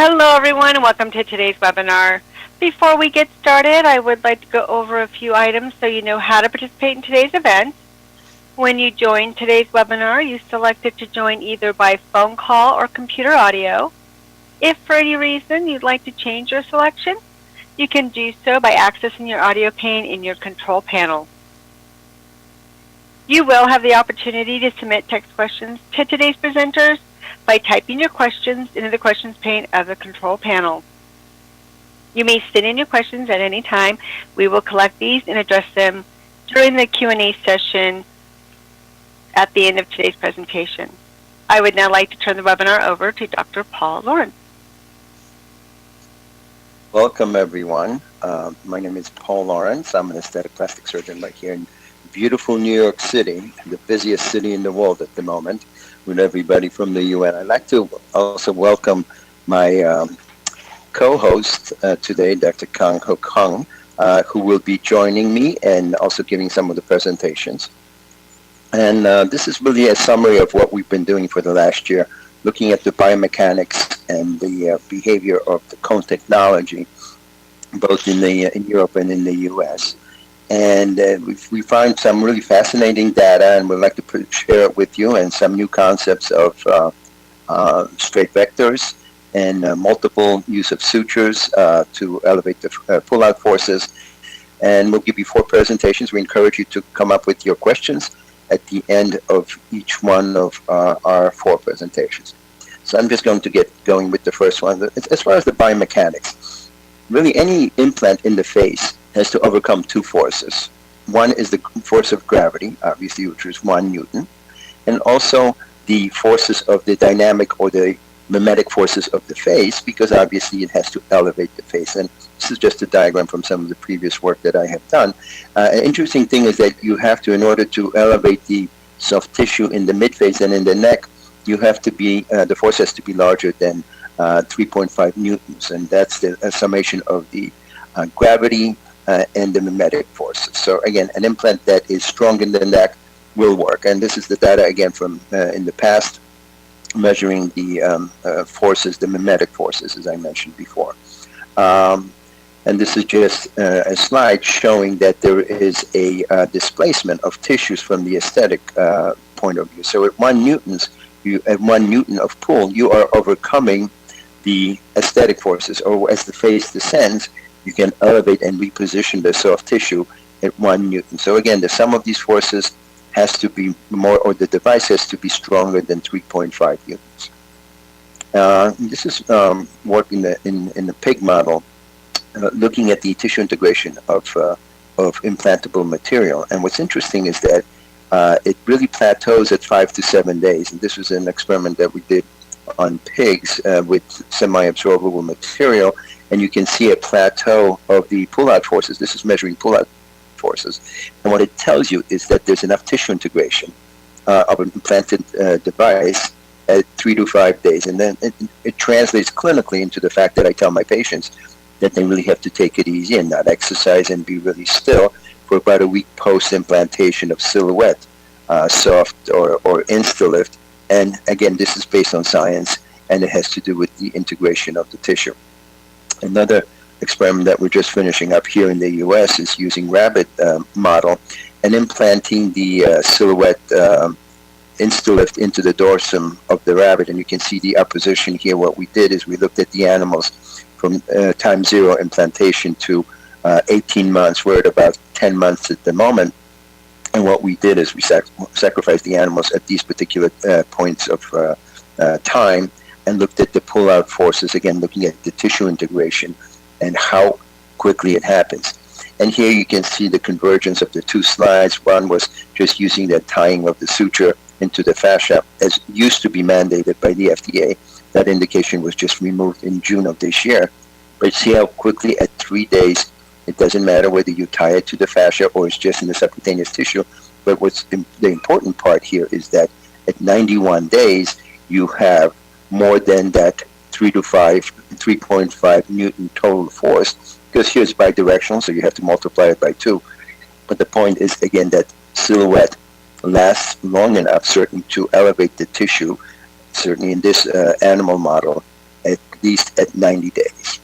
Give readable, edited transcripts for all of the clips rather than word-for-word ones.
Hello everyone and welcome to today's webinar. Before we get started, I would like to go over a few items so you know how to participate in today's event. When you join today's webinar, you selected to join either by phone call or computer audio. If for any reason you'd like to change your selection, you can do so by accessing your audio pane in your control panel. You will have the opportunity to submit text questions to today's presenters by typing your questions into the questions pane of the control panel. You may send in your questions at any time. We will collect these and address them during the Q&A session at the end of today's presentation. I would now like to turn the webinar over to Dr. Paul Lorenc. Welcome, everyone. My name is Paul Lorenc. I'm an aesthetic plastic surgeon right here in beautiful New York City, the busiest city in the world at the moment, with everybody from the UN. I'd like to also welcome my co-host today, Dr. Kyungkook Hong, who will be joining me and also giving some of the presentations. And this is really a summary of what we've been doing for the last year, looking at the biomechanics and the behavior of the cone technology, both in Europe and in the US. And we find some really fascinating data, and we'd like to share it with you, and some new concepts of straight vectors and multiple use of sutures to elevate the pull-out forces. And we'll give you 4 presentations. We encourage you to come up with your questions at the end of each one of our 4 presentations. So I'm just going to get going with the first one. As far as the biomechanics, really any implant in the face has to overcome 2 forces. One is the force of gravity, obviously, which is 1 Newton, and also the forces of the dynamic or the mimetic forces of the face, because obviously it has to elevate the face. And this is just a diagram from some of the previous work that I have done. An interesting thing is that you have to, in order to elevate the soft tissue in the midface and in the neck, you have to be, the force has to be larger than 3.5 newtons, and that's the summation of the gravity and the mimetic forces. So again, an implant that is strong in the neck will work. And this is the data again from in the past, measuring the forces, the mimetic forces, as I mentioned before. And this is just a slide showing that there is a displacement of tissues from the aesthetic point of view. So at 1 Newton of pull, you are overcoming the aesthetic forces, or as the face descends, you can elevate and reposition the soft tissue at 1 Newton. So again, the sum of these forces has to be more, or the device has to be stronger than 3.5 newtons. This is work in the pig model, looking at the tissue integration of implantable material. And what's interesting is that it really plateaus at 5 to 7 days. And this was an experiment that we did on pigs with semi-absorbable material. And you can see a plateau of the pull-out forces. This is measuring pull-out forces. And what it tells you is that there's enough tissue integration of an implanted device at 3 to 5 days. And then it translates clinically into the fact that I tell my patients that they really have to take it easy and not exercise and be really still for about a week post-implantation of Silhouette, soft or Instalift. And again, this is based on science, and it has to do with the integration of the tissue. Another experiment that we're just finishing up here in the US is using rabbit model and implanting the Silhouette Instalift into the dorsum of the rabbit. And you can see the opposition here. What we did is we looked at the animals from time 0 implantation to 18 months. We're at about 10 months at the moment. And what we did is we sacrificed the animals at these particular points of time and looked at the pull-out forces, again, looking at the tissue integration and how quickly it happens. And here you can see the convergence of the 2 slides. One was just using the tying of the suture into the fascia, as used to be mandated by the FDA. That indication was just removed in June of this year. But see how quickly at 3 days, it doesn't matter whether you tie it to the fascia or it's just in the subcutaneous tissue. But what's the important part here is that at 91 days, you have more than that 3.5 Newton total force, because here's bidirectional, so you have to multiply it by 2. But the point is, again, that Silhouette lasts long enough, certainly, to elevate the tissue, certainly in this animal model, at at least at 90 days.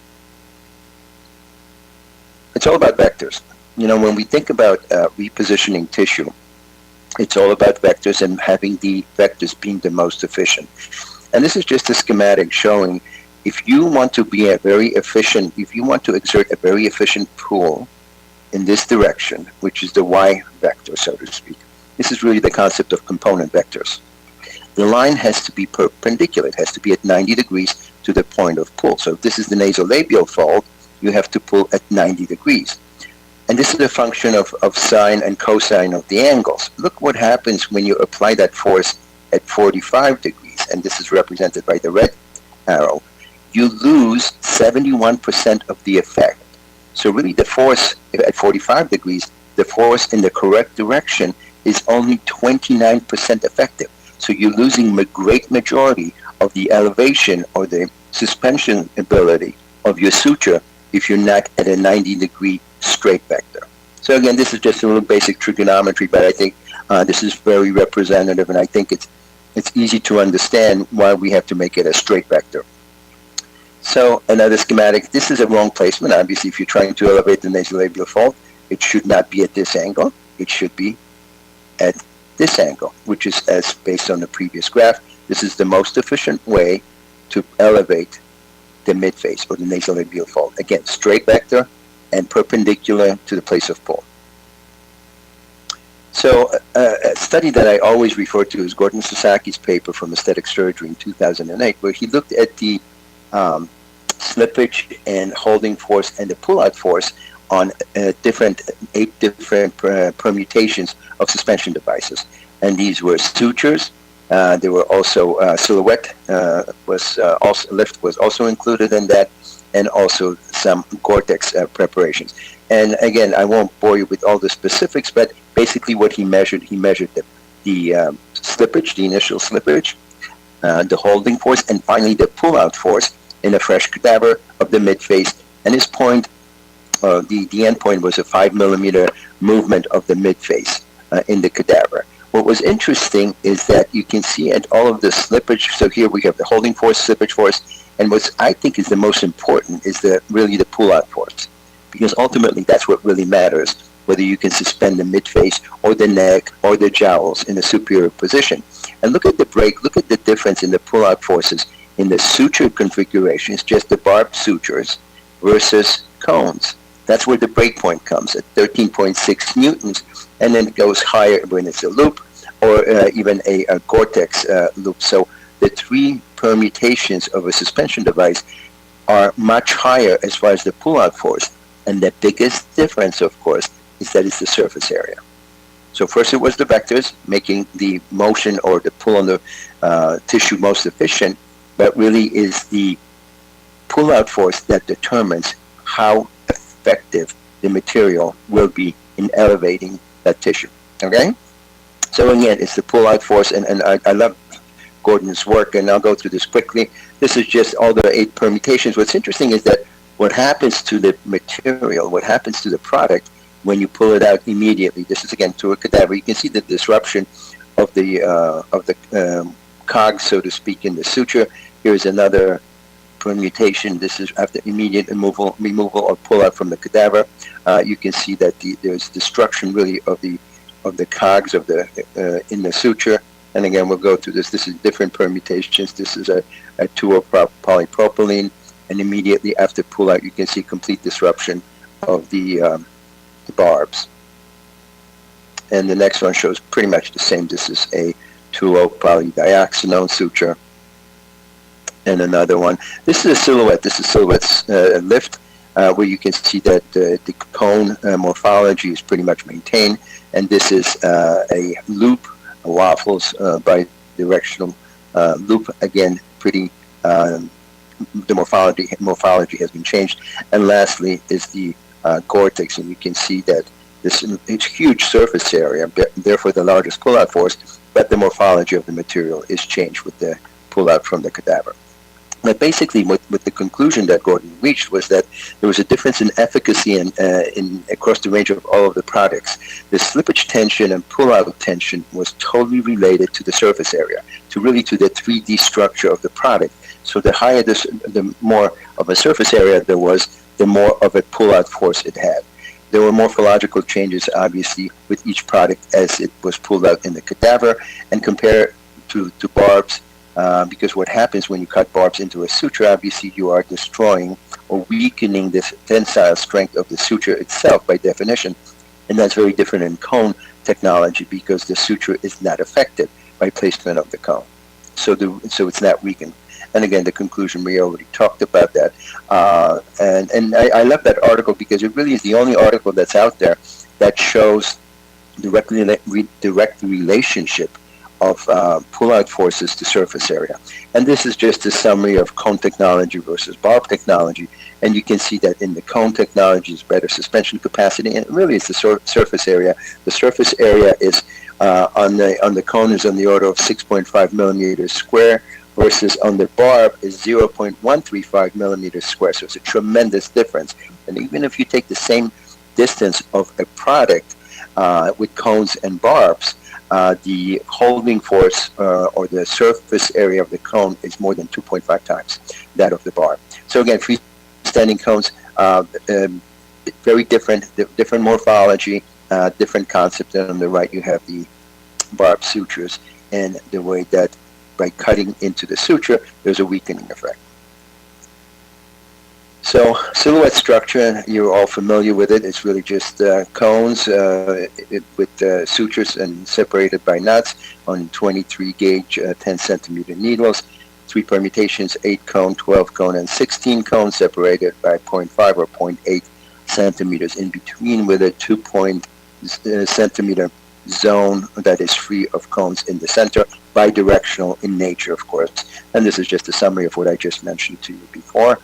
It's all about vectors. You know, when we think about repositioning tissue, it's all about vectors and having the vectors being the most efficient. And this is just a schematic showing if you want to be a very efficient, if you want to exert a very efficient pull in this direction, which is the Y vector, so to speak, this is really the concept of component vectors. The line has to be perpendicular. It has to be at 90 degrees to the point of pull. So if this is the nasolabial fold, you have to pull at 90 degrees. And this is a function of sine and cosine of the angles. Look what happens when you apply that force at 45 degrees, and this is represented by the red arrow. You lose 71% of the effect. So really the force at 45 degrees, the force in the correct direction is only 29% effective. So you're losing a great majority of the elevation or the suspension ability of your suture if you're not at a 90-degree straight vector. So again, this is just a little basic trigonometry, but I think this is very representative, and I think it's easy to understand why we have to make it a straight vector. So another schematic, this is a wrong placement. Obviously, if you're trying to elevate the nasolabial fold, it should not be at this angle. It should be at this angle, which is as based on the previous graph. This is the most efficient way to elevate the midface or the nasolabial fold. Again, straight vector and perpendicular to the place of pull. So a study that I always refer to is Gordon Sasaki's paper from aesthetic surgery in 2008, where he looked at the slippage and holding force and the pull-out force on 8 different permutations of suspension devices. And these were sutures. There were also silhouette lift was also included in that, and also some Gore-Tex preparations. And again, I won't bore you with all the specifics, but basically what he measured the slippage, the initial slippage, the holding force, and finally the pull-out force in a fresh cadaver of the midface. And his point, the end point was a 5 millimeter movement of the midface in the cadaver. What was interesting is that you can see at all of the slippage. So here we have the holding force, slippage force, and what I think is the most important is really the pull-out force, because ultimately that's what really matters, whether you can suspend the midface or the neck or the jowls in a superior position. And look at the break, look at the difference in the pull-out forces in the suture configurations, just the barbed sutures versus cones. That's where the break point comes at 13.6 newtons, and then it goes higher when it's a loop or even a Gore-Tex loop. So the 3 permutations of a suspension device are much higher as far as the pull-out force, and the biggest difference, of course, is that it's the surface area. So first it was the vectors making the motion or the pull on the tissue most efficient, but really is the pull-out force that determines how effective the material will be in elevating that tissue. Okay? So again, it's the pull-out force, and I love Gordon's work, and I'll go through this quickly. This is just all the 8 permutations. What's interesting is that what happens to the material, what happens to the product when you pull it out immediately. This is again to a cadaver. You can see the disruption of the cogs, so to speak, in the suture. Here's another permutation. This is after immediate removal or pull out from the cadaver. You can see that there's destruction really of the cogs of the in the suture. And again, we'll go through this. This is different permutations. This is a 2-polypropylene, and immediately after pull out, you can see complete disruption of the barbs. And the next one shows pretty much the same. This is a 2-polydioxanone suture. And another one. This is a silhouette. This is silhouette's lift, where you can see that the cone morphology is pretty much maintained. And this is a loop, a waffles bidirectional loop. Again, pretty. The morphology has been changed. And lastly is the Gore-Tex, and you can see that it's huge surface area, therefore the largest pull-out force, but the morphology of the material is changed with the pull-out from the cadaver. But basically, what the conclusion that Gordon reached was that there was a difference in efficacy in across the range of all of the products. The slippage tension and pull-out tension was totally related to the surface area, to the 3D structure of the product. So the higher the more of a surface area there was, the more of a pull-out force it had. There were morphological changes, obviously, with each product as it was pulled out in the cadaver, and compared to barbs. Because what happens when you cut barbs into a suture, obviously you are destroying or weakening this tensile strength of the suture itself by definition. And that's very different in cone technology because the suture is not affected by placement of the cone. So it's not weakened. And again, the conclusion, we already talked about that. And I love that article because it really is the only article that's out there that shows direct relationship of pull-out forces to surface area. And this is just a summary of cone technology versus barb technology. And you can see that in the cone technology is better suspension capacity, and really it's the surface area. The surface area is on the cone is on the order of 6.5 millimeters square, versus on the barb is 0.135 millimeters square. So it's a tremendous difference. And even if you take the same distance of a product with cones and barbs, the holding force or the surface area of the cone is more than 2.5 times that of the barb. So again, freestanding cones, very different morphology, different concept. And on the right, you have the barb sutures and the way that by cutting into the suture, there's a weakening effect. So silhouette structure, you're all familiar with it. It's really just cones with sutures and separated by nuts on 23 gauge 10 centimeter needles. 3 permutations, 8 cone, 12 cone, and 16 cone separated by 0.5 or 0.8 centimeters in between, with a 2 centimeter zone that is free of cones in the center, bidirectional in nature, of course. And this is just a summary of what I just mentioned to you before.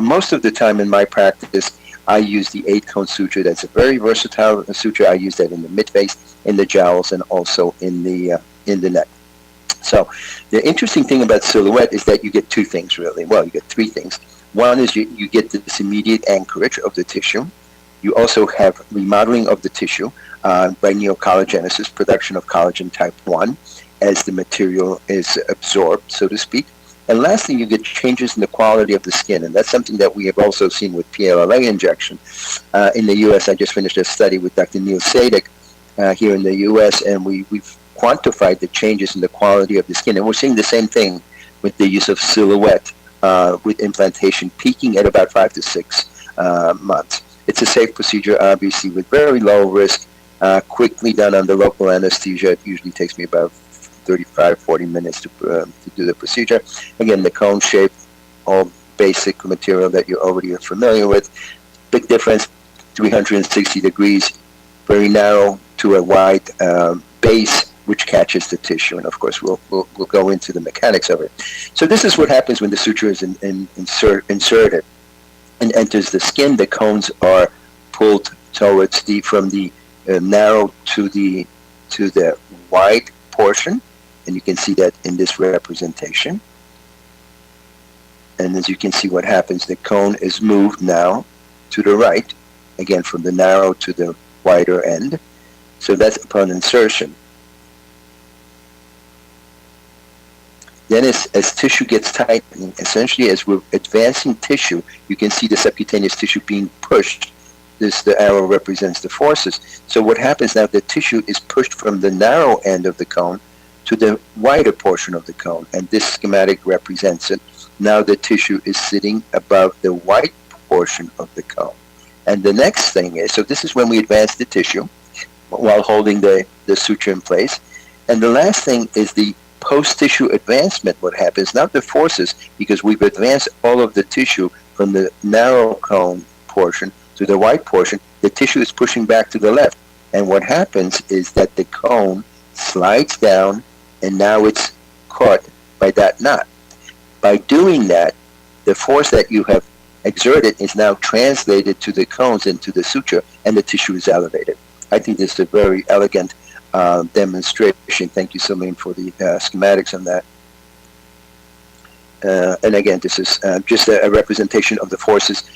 Most of the time in my practice, I use the 8 cone suture. That's a very versatile suture. I use that in the mid-face, in the jowls, and also in the neck. So the interesting thing about silhouette is that you get 2 things, really. Well, you get 3 things. One is you get this immediate anchorage of the tissue. You also have remodeling of the tissue by neocollagenesis, production of collagen type 1, as the material is absorbed, so to speak. And lastly, you get changes in the quality of the skin, and that's something that we have also seen with PLLA injection. In the U.S., I just finished a study with Dr. Neil Sadik here in the U.S., and we've quantified the changes in the quality of the skin. And we're seeing the same thing with the use of silhouette with implantation peaking at about 5 to 6 months. It's a safe procedure, obviously, with very low risk, quickly done under local anesthesia. It usually takes me about 35-40 minutes to do the procedure. Again, the cone shape, all basic material that you already are familiar with. Big difference, 360 degrees, very narrow to a wide base, which catches the tissue. And of course, we'll go into the mechanics of it. So this is what happens when the suture is inserted and enters the skin. The cones are pulled towards from the narrow to the wide portion. And you can see that in this representation. And as you can see what happens, the cone is moved now to the right, again from the narrow to the wider end. So that's upon insertion. Then as tissue gets tightening, essentially as we're advancing tissue, you can see the subcutaneous tissue being pushed. The arrow represents the forces. So what happens now, the tissue is pushed from the narrow end of the cone to the wider portion of the cone, and this schematic represents it. Now the tissue is sitting above the white portion of the cone. And the next thing is, so this is when we advance the tissue while holding the suture in place. And the last thing is the post-tissue advancement. What happens now, the forces, because we've advanced all of the tissue from the narrow cone portion to the white portion, the tissue is pushing back to the left. And what happens is that the cone slides down, and now it's caught by that knot. By doing that, the force that you have exerted is now translated to the cones and to the suture, and the tissue is elevated. I think this is a very elegant demonstration. Thank you, Celine, for the schematics on that. And again, this is just a representation of the forces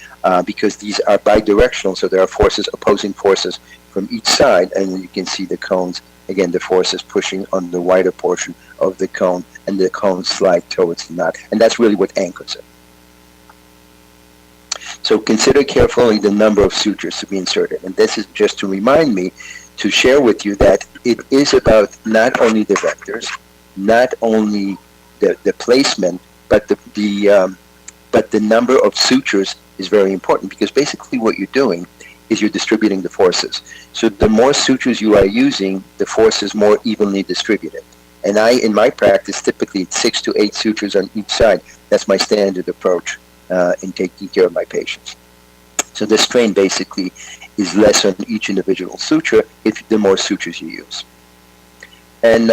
because these are bidirectional, so there are forces, opposing forces from each side, and you can see the cones, again, the forces pushing on the wider portion of the cone, and the cone slide towards the knot, and that's really what anchors it. So consider carefully the number of sutures to be inserted, and this is just to remind me to share with you that it is about not only the vectors, not only the placement, but the number of sutures is very important, because basically what you're doing is you're distributing the forces. So the more sutures you are using, the force is more evenly distributed. And in my practice, typically it's 6 to 8 sutures on each side. That's my standard approach in taking care of my patients. So the strain basically is less on each individual suture if the more sutures you use. And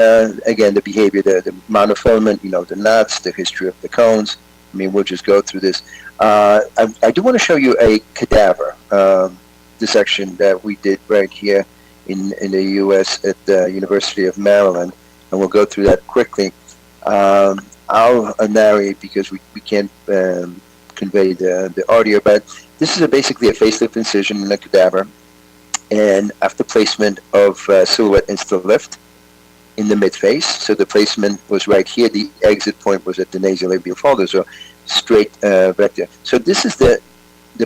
again, the behavior, the monofilament, the knots, the history of the cones. I mean, we'll just go through this. I do want to show you a cadaver dissection that we did right here in the U.S. at the University of Maryland, and we'll go through that quickly. I'll narrate because we can't convey the audio, but this is basically a facelift incision in a cadaver, and after placement of silhouette insta lift in the mid-face, so the placement was right here, the exit point was at the nasolabial folder, so straight vector. So this is the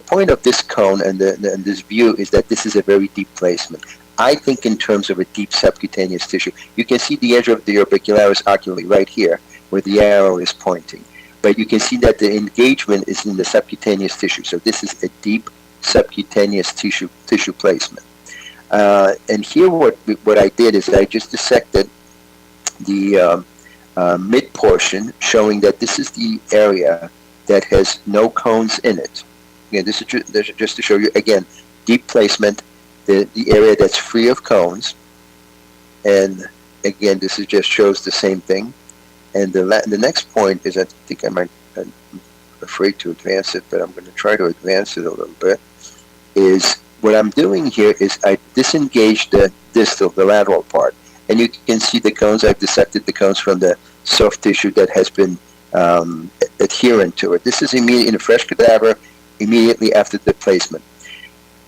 point of this cone and this view is that this is a very deep placement. I think in terms of a deep subcutaneous tissue. You can see the edge of the orbicularis oculi right here where the arrow is pointing. But you can see that the engagement is in the subcutaneous tissue. So this is a deep subcutaneous tissue placement. And here what I did is I just dissected the mid portion, showing that this is the area that has no cones in it. Again, this is just to show you, again, deep placement, the area that's free of cones. And again, this is just shows the same thing. And the next point is, I'm afraid to advance it, but I'm going to try to advance it a little bit, is what I'm doing here is I disengage the distal, the lateral part. And you can see the cones. I've dissected the cones from the soft tissue that has been adherent to it. This is immediately in a fresh cadaver, immediately after the placement.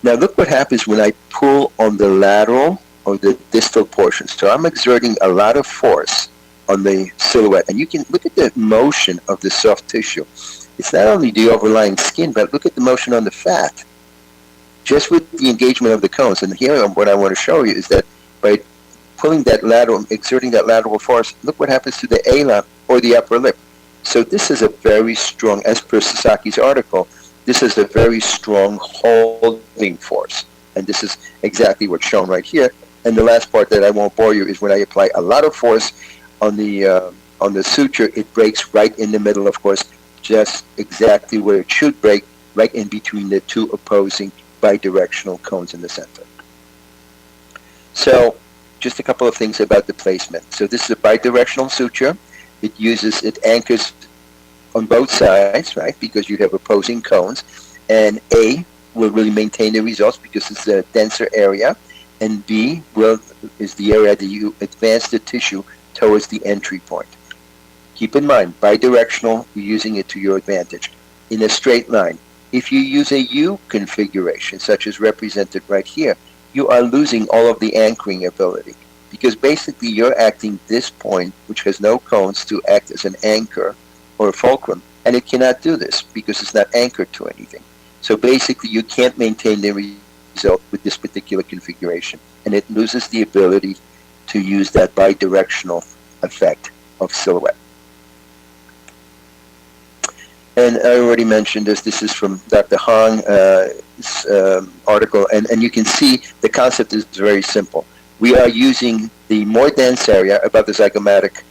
Now look what happens when I pull on the lateral or the distal portion. So I'm exerting a lot of force on the silhouette. And you can look at the motion of the soft tissue. It's not only the overlying skin, but look at the motion on the fat. Just with the engagement of the cones. And here what I want to show you is that by pulling that lateral, exerting that lateral force, look what happens to the ala or the upper lip. So this is a very strong, as per Sasaki's article, this is a very strong holding force. And this is exactly what's shown right here. And the last part that I won't bore you is when I apply a lot of force on the suture, it breaks right in the middle, of course, just exactly where it should break, right in between the two opposing bidirectional cones in the center. So just a couple of things about the placement. So this is a bidirectional suture. It anchors on both sides, right, because you have opposing cones. And A will really maintain the results because it's a denser area. And B is the area that you advance the tissue towards the entry point. Keep in mind, bidirectional, you're using it to your advantage. In a straight line, if you use a U configuration, such as represented right here, you are losing all of the anchoring ability, because basically you're acting this point, which has no cones, to act as an anchor or a fulcrum, and it cannot do this because it's not anchored to anything. So basically you can't maintain the result with this particular configuration, and it loses the ability to use that bidirectional effect of silhouette. And I already mentioned this. This is from Dr. Hong article, and you can see the concept is very simple. We are using the more dense area above the zygomatic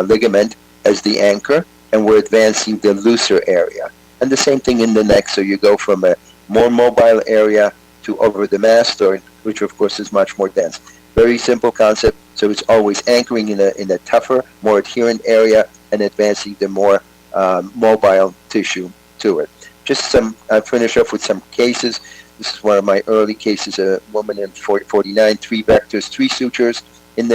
ligament as the anchor, and we're advancing the looser area. And the same thing in the neck, so you go from a more mobile area to over the mastoid, which of course is much more dense. Very simple concept, so it's always anchoring in a tougher, more adherent area and advancing the more mobile tissue to it. I'll finish off with some cases. This is one of my early cases, a woman in 49, 3 vectors, 3 sutures in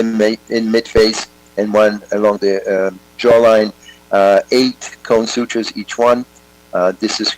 mid-face, and one along the jawline, 8 cone sutures each one. This is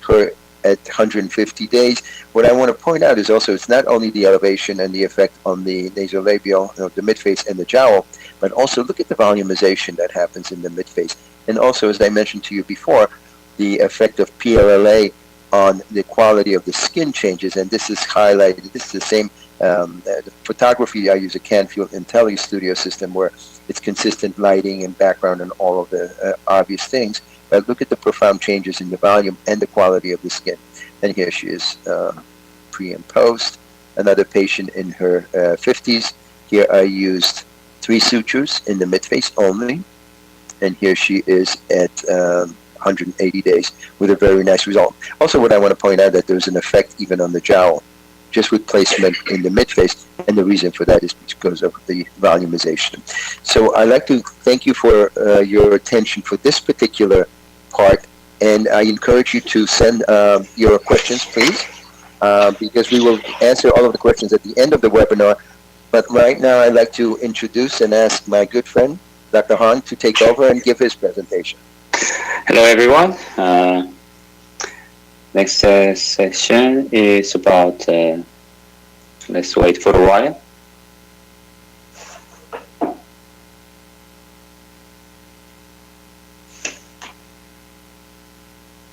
at 150 days. What I want to point out is also it's not only the elevation and the effect on the nasolabial, the midface and the jowl, but also look at the volumization that happens in the midface. And also, as I mentioned to you before, the effect of PLLA on the quality of the skin changes, and this is highlighted. This is the same the photography. I use a Canfield Intelli Studio system where it's consistent lighting and background and all of the obvious things. But look at the profound changes in the volume and the quality of the skin. And here she is pre and post. Another patient in her 50s. Here I used 3 sutures in the midface only. And here she is at 180 days with a very nice result. Also, what I want to point out that there's an effect even on the jowl, just with placement in the midface, and the reason for that is because of the volumization. So I'd like to thank you for your attention for this particular part, and I encourage you to send your questions, please, because we will answer all of the questions at the end of the webinar. But right now I'd like to introduce and ask my good friend, Dr. Hong, to take over and give his presentation. Hello, everyone. Next session is about, let's wait for a while.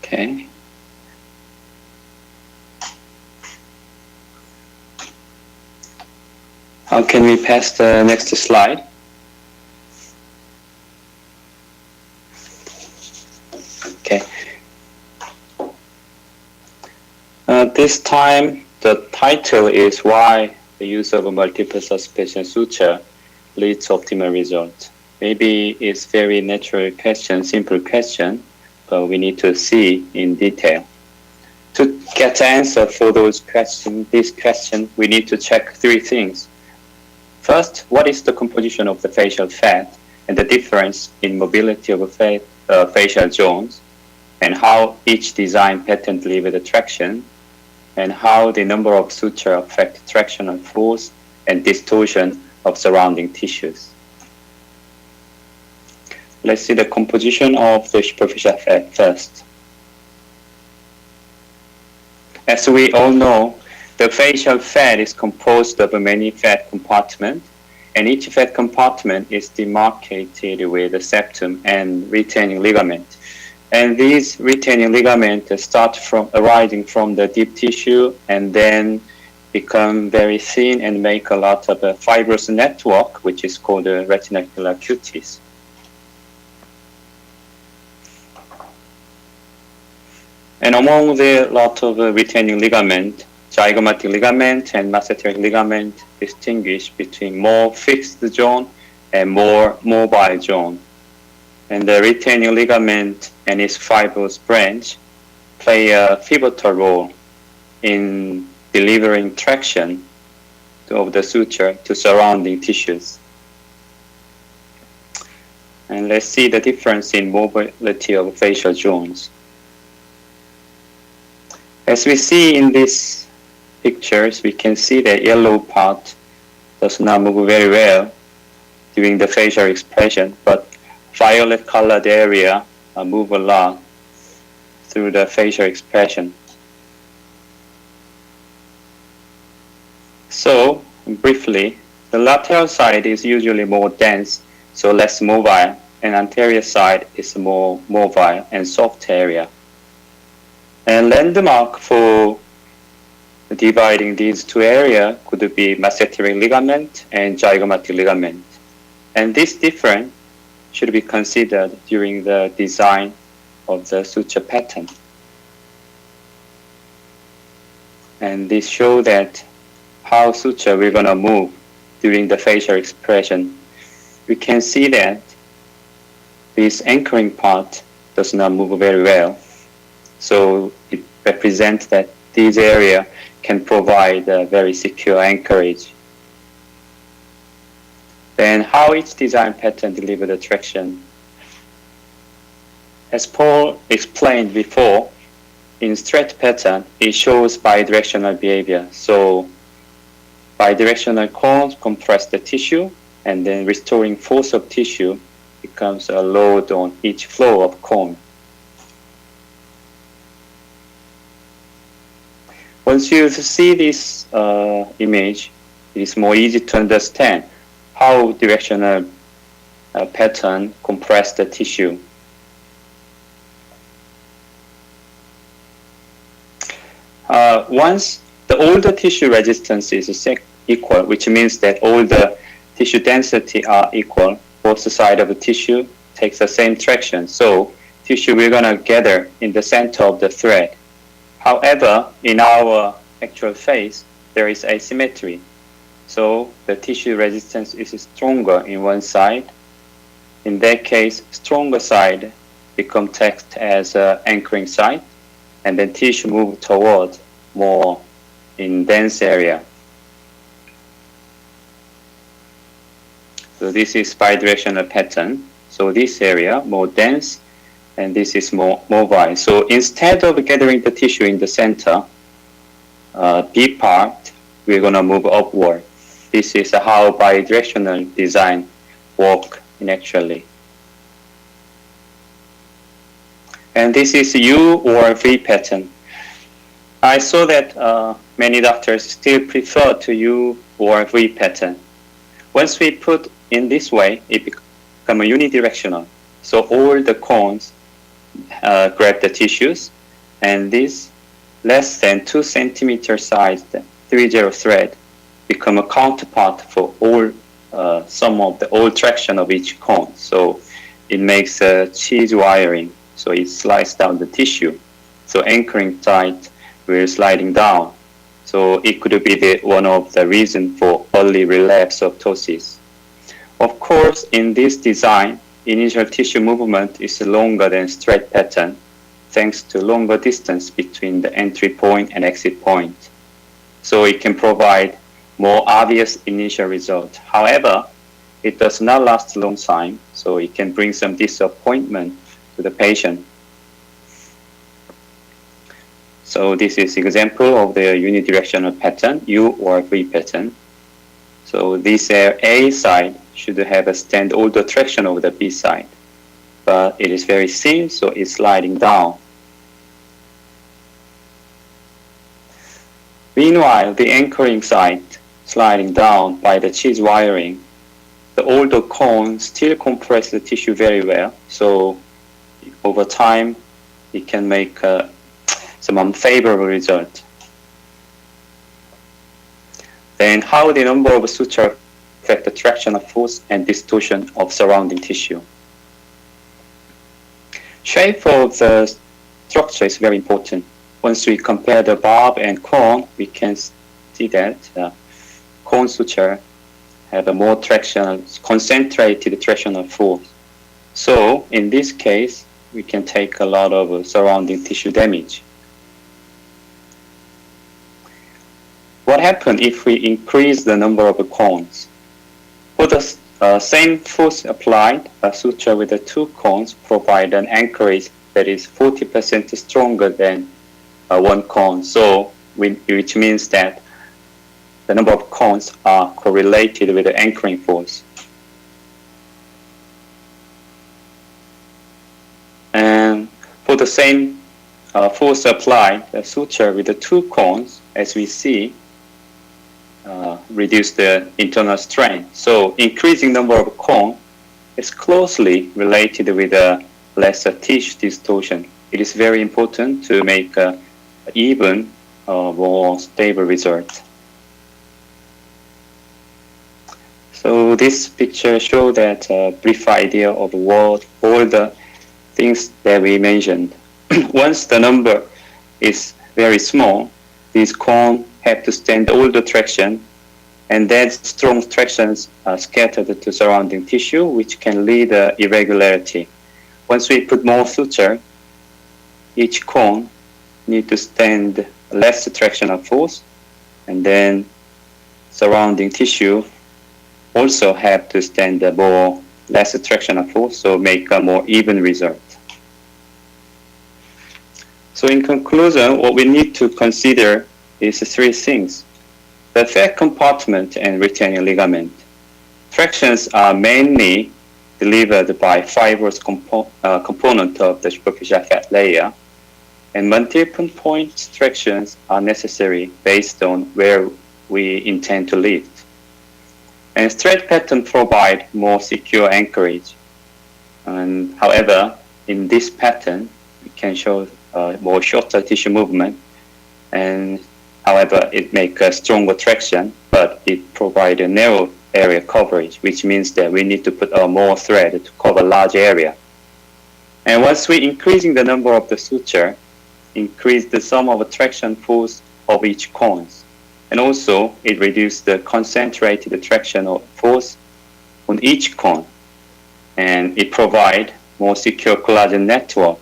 Okay. How can we pass the next slide? Okay. This time, the title is Why the Use of a Multiple Suspension Suture Leads to Optimal Results. Maybe it's very natural question, simple question, but we need to see in detail. To get the answer for those questions, this question, we need to check 3 things. First, what is the composition of the facial fat and the difference in mobility of facial zones, and how each design pattern delivers the traction, and how the number of suture affect tractional force and distortion of surrounding tissues. Let's see the composition of the superficial fat first. As we all know, the facial fat is composed of many fat compartments, and each fat compartment is demarcated with a septum and retaining ligament. And these retaining ligaments start from arising from the deep tissue and then become very thin and make a lot of a fibrous network, which is called the retinacular cutis. And among the lot of retaining ligament, zygomatic ligament and mesenteric ligament distinguish between more fixed zone and more mobile zone. And the retaining ligament and its fibrous branch play a pivotal role in delivering traction of the suture to surrounding tissues. And let's see the difference in mobility of facial zones. As we see in these pictures, we can see the yellow part does not move very well during the facial expression, but violet colored area move a lot through the facial expression. So, briefly, the lateral side is usually more dense, so less mobile, and anterior side is more mobile and soft area. And landmark for dividing these 2 areas could be mesenteric ligament and zygomatic ligament. And this difference should be considered during the design of the suture pattern. And this shows that how suture we're gonna move during the facial expression. We can see that this anchoring part does not move very well. So it represents that this area can provide a very secure anchorage. Then how each design pattern delivers the traction. As Paul explained before, in straight pattern, it shows bidirectional behavior. So bidirectional cones compress the tissue, and then restoring force of tissue becomes a load on each flow of cone. Once you see this image, it is more easy to understand how directional pattern compress the tissue. Once all the tissue resistance is equal, which means that all the tissue density are equal, both sides of the tissue takes the same traction. So tissue we're going to gather in the center of the thread. However, in our actual phase, there is asymmetry. So the tissue resistance is stronger in one side. In that case, stronger side become tagged as anchoring side, and then tissue move toward more in dense area. So this is bidirectional pattern. So this area more dense, and this is more mobile. So instead of gathering the tissue in the center, B part, we're going to move upward. This is how bidirectional design work actually. And this is U or V pattern. I saw that many doctors still prefer to U or V pattern. Once we put in this way, it becomes unidirectional. So all the cones grab the tissues, and this less than 2 centimeter sized 3/0 thread become a counterpart for all some of the all traction of each cone. So it makes a cheese wiring. So it slides down the tissue. So anchoring side will sliding down. So it could be one of the reasons for early relapse of ptosis. Of course, in this design, initial tissue movement is longer than straight pattern, thanks to longer distance between the entry point and exit point. So it can provide more obvious initial result. However, it does not last a long time, so it can bring some disappointment to the patient. So this is example of the unidirectional pattern, U or V pattern. So this A side should have a stand all the traction over the B side, but it is very thin, so it's sliding down. Meanwhile, the anchoring side sliding down by the cheese wiring, the older cone still compress the tissue very well, so over time it can make some unfavorable result. Then how the number of suture affect the traction of force and distortion of surrounding tissue. Shape of the structure is very important. Once we compare the barb and cone, we can see that cone suture have a more traction, concentrated tractional force. So in this case, we can take a lot of surrounding tissue damage. What happens if we increase the number of cones? For the same force applied, a suture with the 2 cones provide an anchorage that is 40% stronger than 1 cone. So, which means that the number of cones are correlated with the anchoring force. And for the same force applied, a suture with the 2 cones, as we see, reduce the internal strain. So increasing number of cone is closely related with a lesser tissue distortion. It is very important to make an even, more stable result. So this picture shows that brief idea of what all the things that we mentioned. Once the number is very small, these cones have to stand all the traction, and that strong tractions are scattered to surrounding tissue, which can lead to irregularity. Once we put more suture, each cone need to stand less tractional force, and then surrounding tissue also have to stand more less tractional force, so make a more even result. So in conclusion, what we need to consider is 3 things: the fat compartment and retaining ligament. Tractions are mainly delivered by fibrous component of the superficial fat layer, and multiple point extractions are necessary based on where we intend to lift. And straight pattern provide more secure anchorage. And however, in this pattern, we can show more shorter tissue movement, and however, it makes a stronger traction, but it provides a narrow area coverage, which means that we need to put more thread to cover large area. And once we increasing the number of the suture, increase the sum of traction force of each cones. And also, it reduces the concentrated traction of force on each cone. And it provides more secure collagen network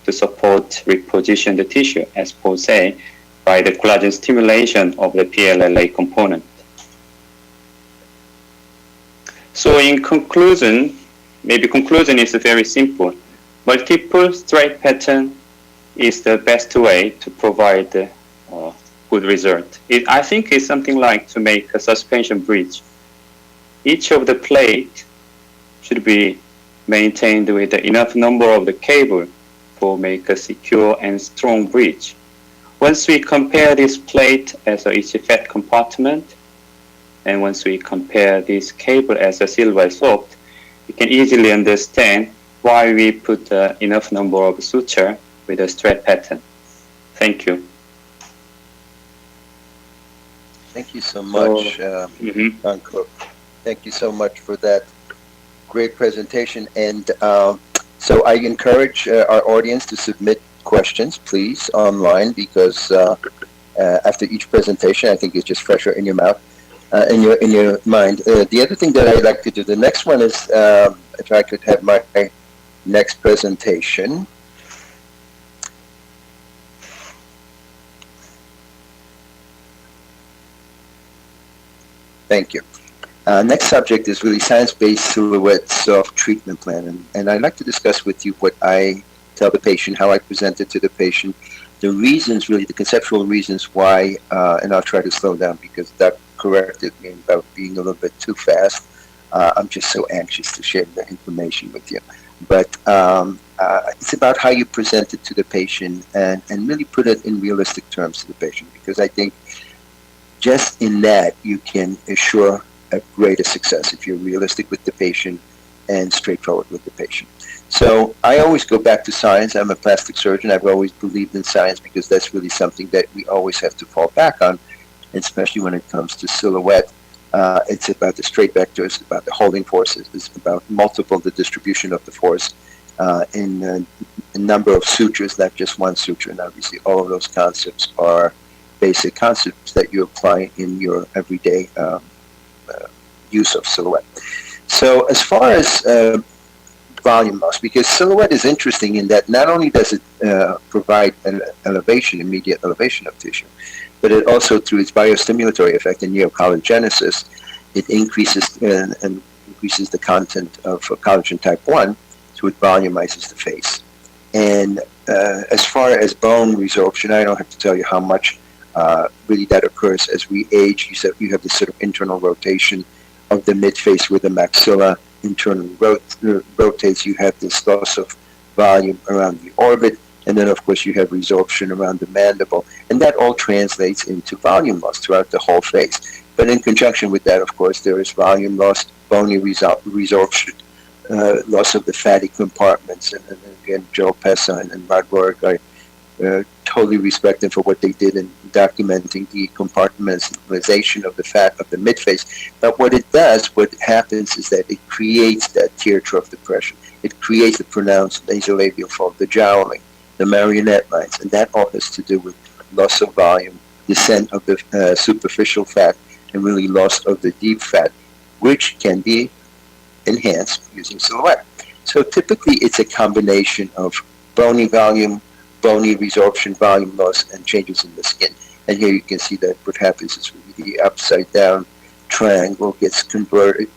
to support reposition the tissue, as Paul said, by the collagen stimulation of the PLLA component. So in conclusion, maybe conclusion is very simple. Multiple straight pattern is the best way to provide good result. I think it's something like to make a suspension bridge. Each of the plate should be maintained with enough number of the cable for make a secure and strong bridge. Once we compare this plate as each fat compartment, and once we compare this cable as a silver soft, you can easily understand why we put enough number of suture with a straight pattern. Thank you. Thank you so much, Kyungkook. Thank you so much for that great presentation. And so I encourage our audience to submit questions, please, online, because after each presentation, I think it's just fresher in your mouth, in your mind. The other thing that I'd like to do, the next one is, if I could have my next presentation. Thank you. Next subject is really science-based silhouette soft treatment plan. And I'd like to discuss with you what I tell the patient, how I present it to the patient, the reasons, really the conceptual reasons why, and I'll try to slow down because that corrected me about being a little bit too fast. I'm just so anxious to share the information with you. But it's about how you present it to the patient and really put it in realistic terms to the patient, because I think just in that you can assure a greater success if you're realistic with the patient and straightforward with the patient. So I always go back to science. I'm a plastic surgeon. I've always believed in science because that's really something that we always have to fall back on, especially when it comes to silhouette. It's about the straight vectors, it's about the holding forces, it's about the distribution of the force in a number of sutures, not just one suture. And obviously all of those concepts are basic concepts that you apply in your everyday use of silhouette. So as far as volume loss, because silhouette is interesting in that not only does it provide an immediate elevation of tissue, but it also, through its biostimulatory effect in neocollagenesis, it increases the content of collagen type 1, so it volumizes the face. And as far as bone resorption, I don't have to tell you how much really that occurs as we age. You said you have this sort of internal rotation of the midface where the maxilla internally rotates. You have this loss of volume around the orbit, and then of course you have resorption around the mandible, and that all translates into volume loss throughout the whole face. But in conjunction with that, of course, there is volume loss, bony resorption, loss of the fatty compartments. And again, Joe Pessa and Rod Rourke, I totally respect them for what they did in documenting the compartmentalization of the fat of the midface. But what it does, what happens is that it creates that tear trough depression. It creates the pronounced nasolabial fold, the jowling, the marionette lines, and that all has to do with loss of volume, descent of the superficial fat, and really loss of the deep fat, which can be enhanced using silhouette. So typically it's a combination of bony volume, bony resorption, volume loss, and changes in the skin. And here you can see that what happens is really the upside down triangle gets converted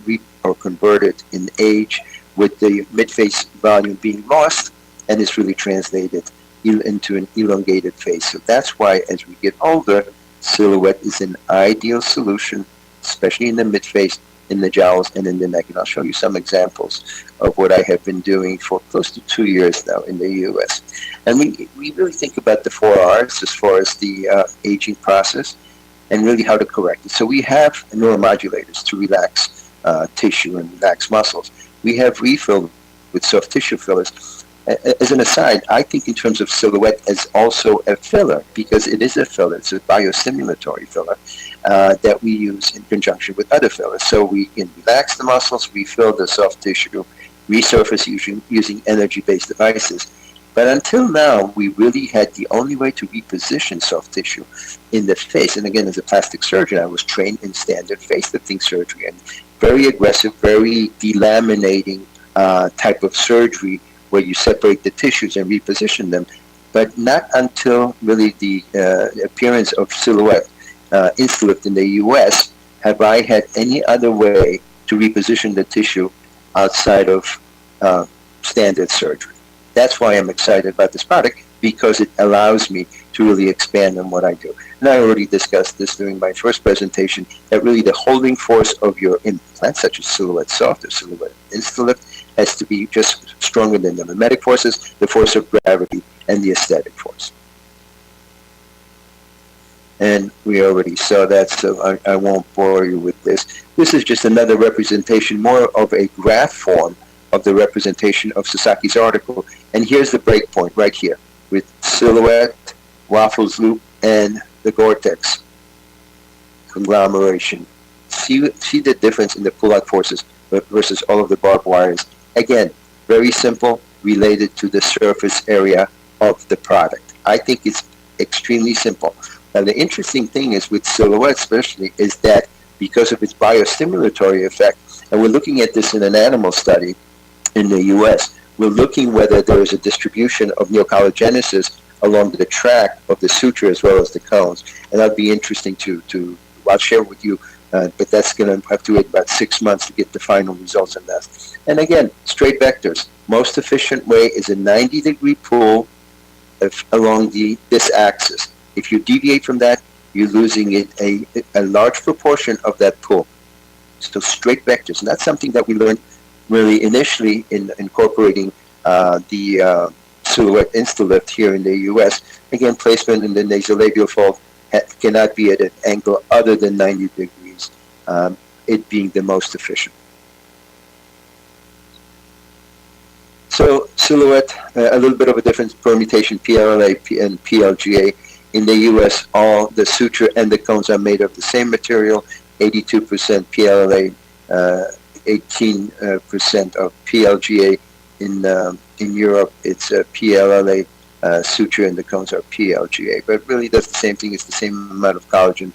in age, with the midface volume being lost, and is really translated into an elongated face. So that's why as we get older, silhouette is an ideal solution, especially in the midface, in the jowls and in the neck. And I'll show you some examples of what I have been doing for close to 2 years now in the U.S. And we really think about the 4 R's as far as the aging process and really how to correct it. So we have neuromodulators to relax tissue and relax muscles. We have refill with soft tissue fillers. As an aside, I think in terms of Silhouette as also a filler, because it is a filler. It's a biostimulatory filler that we use in conjunction with other fillers. So we can relax the muscles, refill the soft tissue, resurface using energy-based devices. But until now, we really had the only way to reposition soft tissue in the face. And again, as a plastic surgeon, I was trained in standard facelifting surgery and very aggressive, very delaminating type of surgery where you separate the tissues and reposition them. But not until really the appearance of Silhouette Instalift in the US have I had any other way to reposition the tissue outside of standard surgery. That's why I'm excited about this product, because it allows me to really expand on what I do. And I already discussed this during my first presentation, that really the holding force of your implant, such as Silhouette Soft or Silhouette Instalift, has to be just stronger than the mimetic forces, the force of gravity, and the aesthetic force. And we already saw that, so I won't bore you with this. This is just another representation, more of a graph form of the representation of Sasaki's article. And here's the break point right here with Silhouette, Waffles Loop, and the Gore-Tex conglomeration. See the difference in the pull-out forces versus all of the barbed wires. Again, very simple, related to the surface area of the product. I think it's extremely simple. Now, the interesting thing is with Silhouette especially is that because of its biostimulatory effect, and we're looking at this in an animal study in the US, we're looking whether there is a distribution of neocollagenesis along the track of the suture as well as the cones. And that'd be interesting I'll share with you, but that's going to have to wait about 6 months to get the final results on that. And again, straight vectors. Most efficient way is a 90-degree pull along this axis. If you deviate from that, you're losing a large proportion of that pull. So straight vectors, and that's something that we learned really initially in incorporating the Silhouette Instalift here in the US. Again, placement in the nasolabial fold cannot be at an angle other than 90 degrees, it being the most efficient. So Silhouette, a little bit of a difference, permutation, PLLA and PLGA. In the US, all the suture and the cones are made of the same material, 82% PLLA, 18% of PLGA. In Europe, it's PLLA suture and the cones are PLGA. But really, that's the same thing. It's the same amount of collagen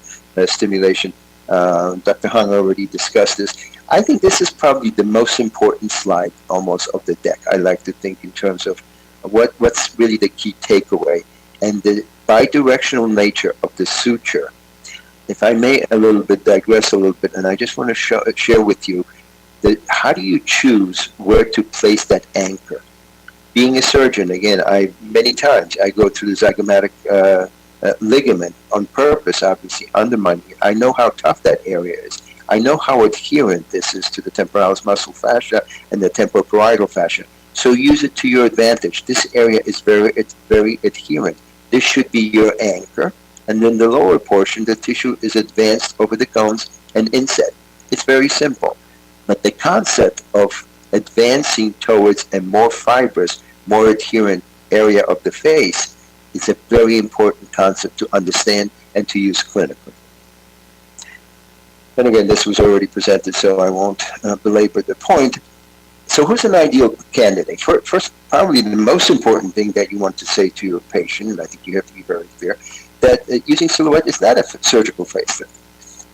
stimulation. Dr. Hong already discussed this. I think this is probably the most important slide almost of the deck. I like to think in terms of what's really the key takeaway and the bidirectional nature of the suture. If I may digress a little bit, and I just want to share with you that how do you choose where to place that anchor? Being a surgeon, again, many times I go through the zygomatic ligament on purpose, obviously undermining it. I know how tough that area is. I know how adherent this is to the temporalis muscle fascia and the temporoparietal fascia. So use it to your advantage. This area is very adherent. This should be your anchor. And then the lower portion, the tissue is advanced over the cones and inset. It's very simple. But the concept of advancing towards a more fibrous, more adherent area of the face is a very important concept to understand and to use clinically. And again, this was already presented, so I won't belabor the point. So who's an ideal candidate? First, probably the most important thing that you want to say to your patient, and I think you have to be very clear, that using Silhouette is not a surgical facelift.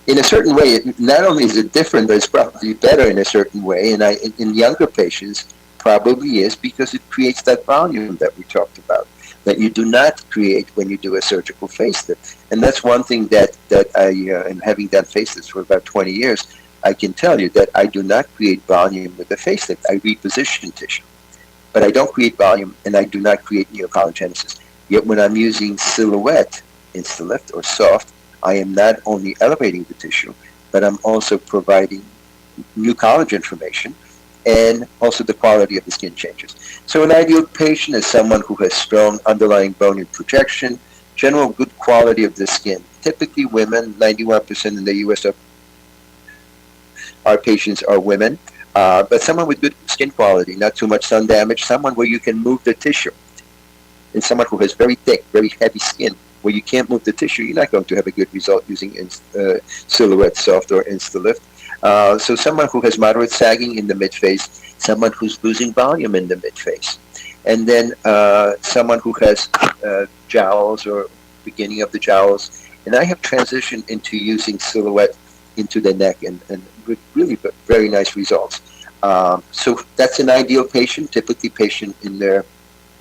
In a certain way, not only is it different, but it's probably better in a certain way, and in younger patients, probably is because it creates that volume that we talked about, that you do not create when you do a surgical facelift. And that's one thing that I, and having done facelifts for about 20 years, I can tell you that I do not create volume with the facelift. I reposition tissue. But I don't create volume, and I do not create neocollagenesis. Yet when I'm using Silhouette Instalift or soft, I am not only elevating the tissue, but I'm also providing new collagen formation, and also the quality of the skin changes. So an ideal patient is someone who has strong underlying bone and projection, general good quality of the skin. Typically women, 91% in the US of our patients are women, but someone with good skin quality, not too much sun damage, someone where you can move the tissue. And someone who has very thick, very heavy skin, where you can't move the tissue, you're not going to have a good result using Silhouette Soft or InstaLift. So someone who has moderate sagging in the midface, someone who's losing volume in the midface, and then someone who has jowls or beginning of the jowls. And I have transitioned into using Silhouette into the neck and with really very nice results. So that's an ideal patient, typically patient in their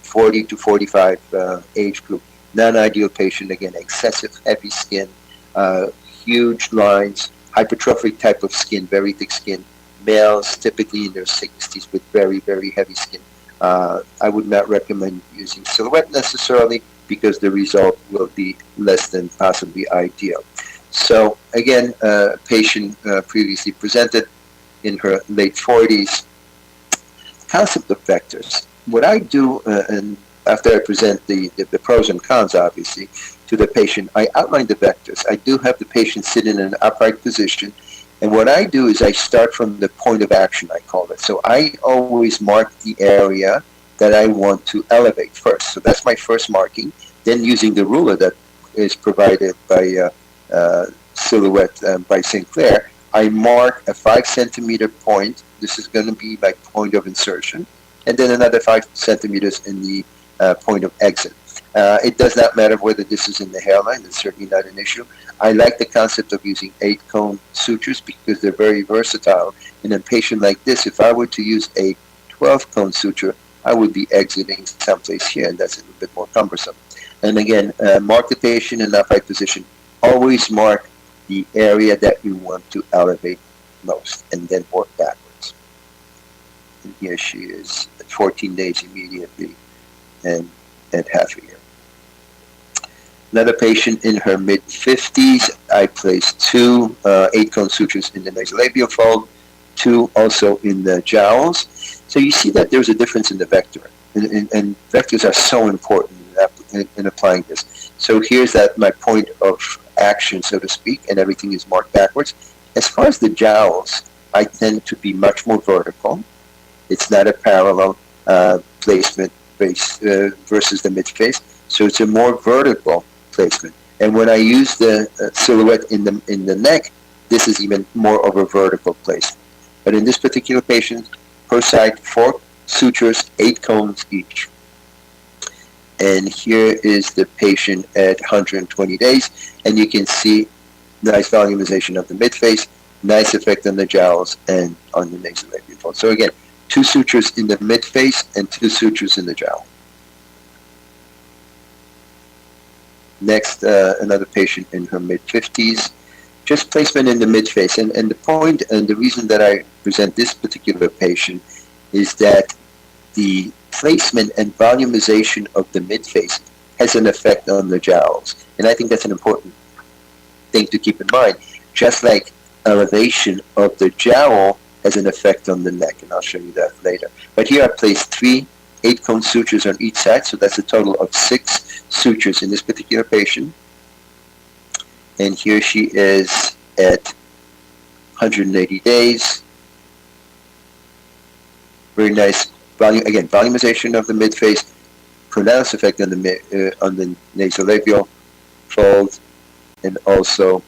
40 to 45 age group. Non-ideal patient, again, excessive heavy skin, huge lines, hypertrophic type of skin, very thick skin. Males typically in their 60s with very, very heavy skin. I would not recommend using Silhouette necessarily because the result will be less than possibly ideal. So again, patient previously presented in her late 40s. Concept of vectors. What I do, and after I present the pros and cons, obviously, to the patient, I outline the vectors. I do have the patient sit in an upright position, and what I do is I start from the point of action, I call it. So I always mark the area that I want to elevate first. So that's my first marking. Then using the ruler that is provided by Silhouette by Sinclair, I mark a 5 centimeter point. This is going to be my point of insertion, and then another 5 centimeters in the point of exit. It does not matter whether this is in the hairline. It's certainly not an issue. I like the concept of using 8-cone sutures because they're very versatile. In a patient like this, if I were to use a 12-cone suture, I would be exiting someplace here, and that's a little bit more cumbersome. And again, mark the patient in upright position. Always mark the area that you want to elevate most, and then work backwards. And here she is at 14 days immediately and at half a year. Another patient in her mid-50s, I placed 2 8-cone sutures in the nasolabial fold, 2 also in the jowls. So you see that there's a difference in the vector, and vectors are so important in applying this. So here's that my point of action, so to speak, and everything is marked backwards. As far as the jowls, I tend to be much more vertical. It's not a parallel placement versus the midface, so it's a more vertical placement. And when I use the Silhouette in the neck, this is even more of a vertical placement. But in this particular patient, per side, 4 sutures, 8 cones each. And here is the patient at 120 days, and you can see nice volumization of the midface, nice effect on the jowls and on the nasolabial fold. So again, 2 sutures in the midface and 2 sutures in the jowl. Next, another patient in her mid-50s, just placement in the midface. And the point and the reason that I present this particular patient is that the placement and volumization of the midface has an effect on the jowls. And I think that's an important thing to keep in mind. Just like elevation of the jowl has an effect on the neck, and I'll show you that later. But here I placed 3 8-cone sutures on each side, so that's a total of 6 sutures in this particular patient. And here she is at 180 days. Very nice volume, again, volumization of the midface, pronounced effect on the nasolabial fold, and also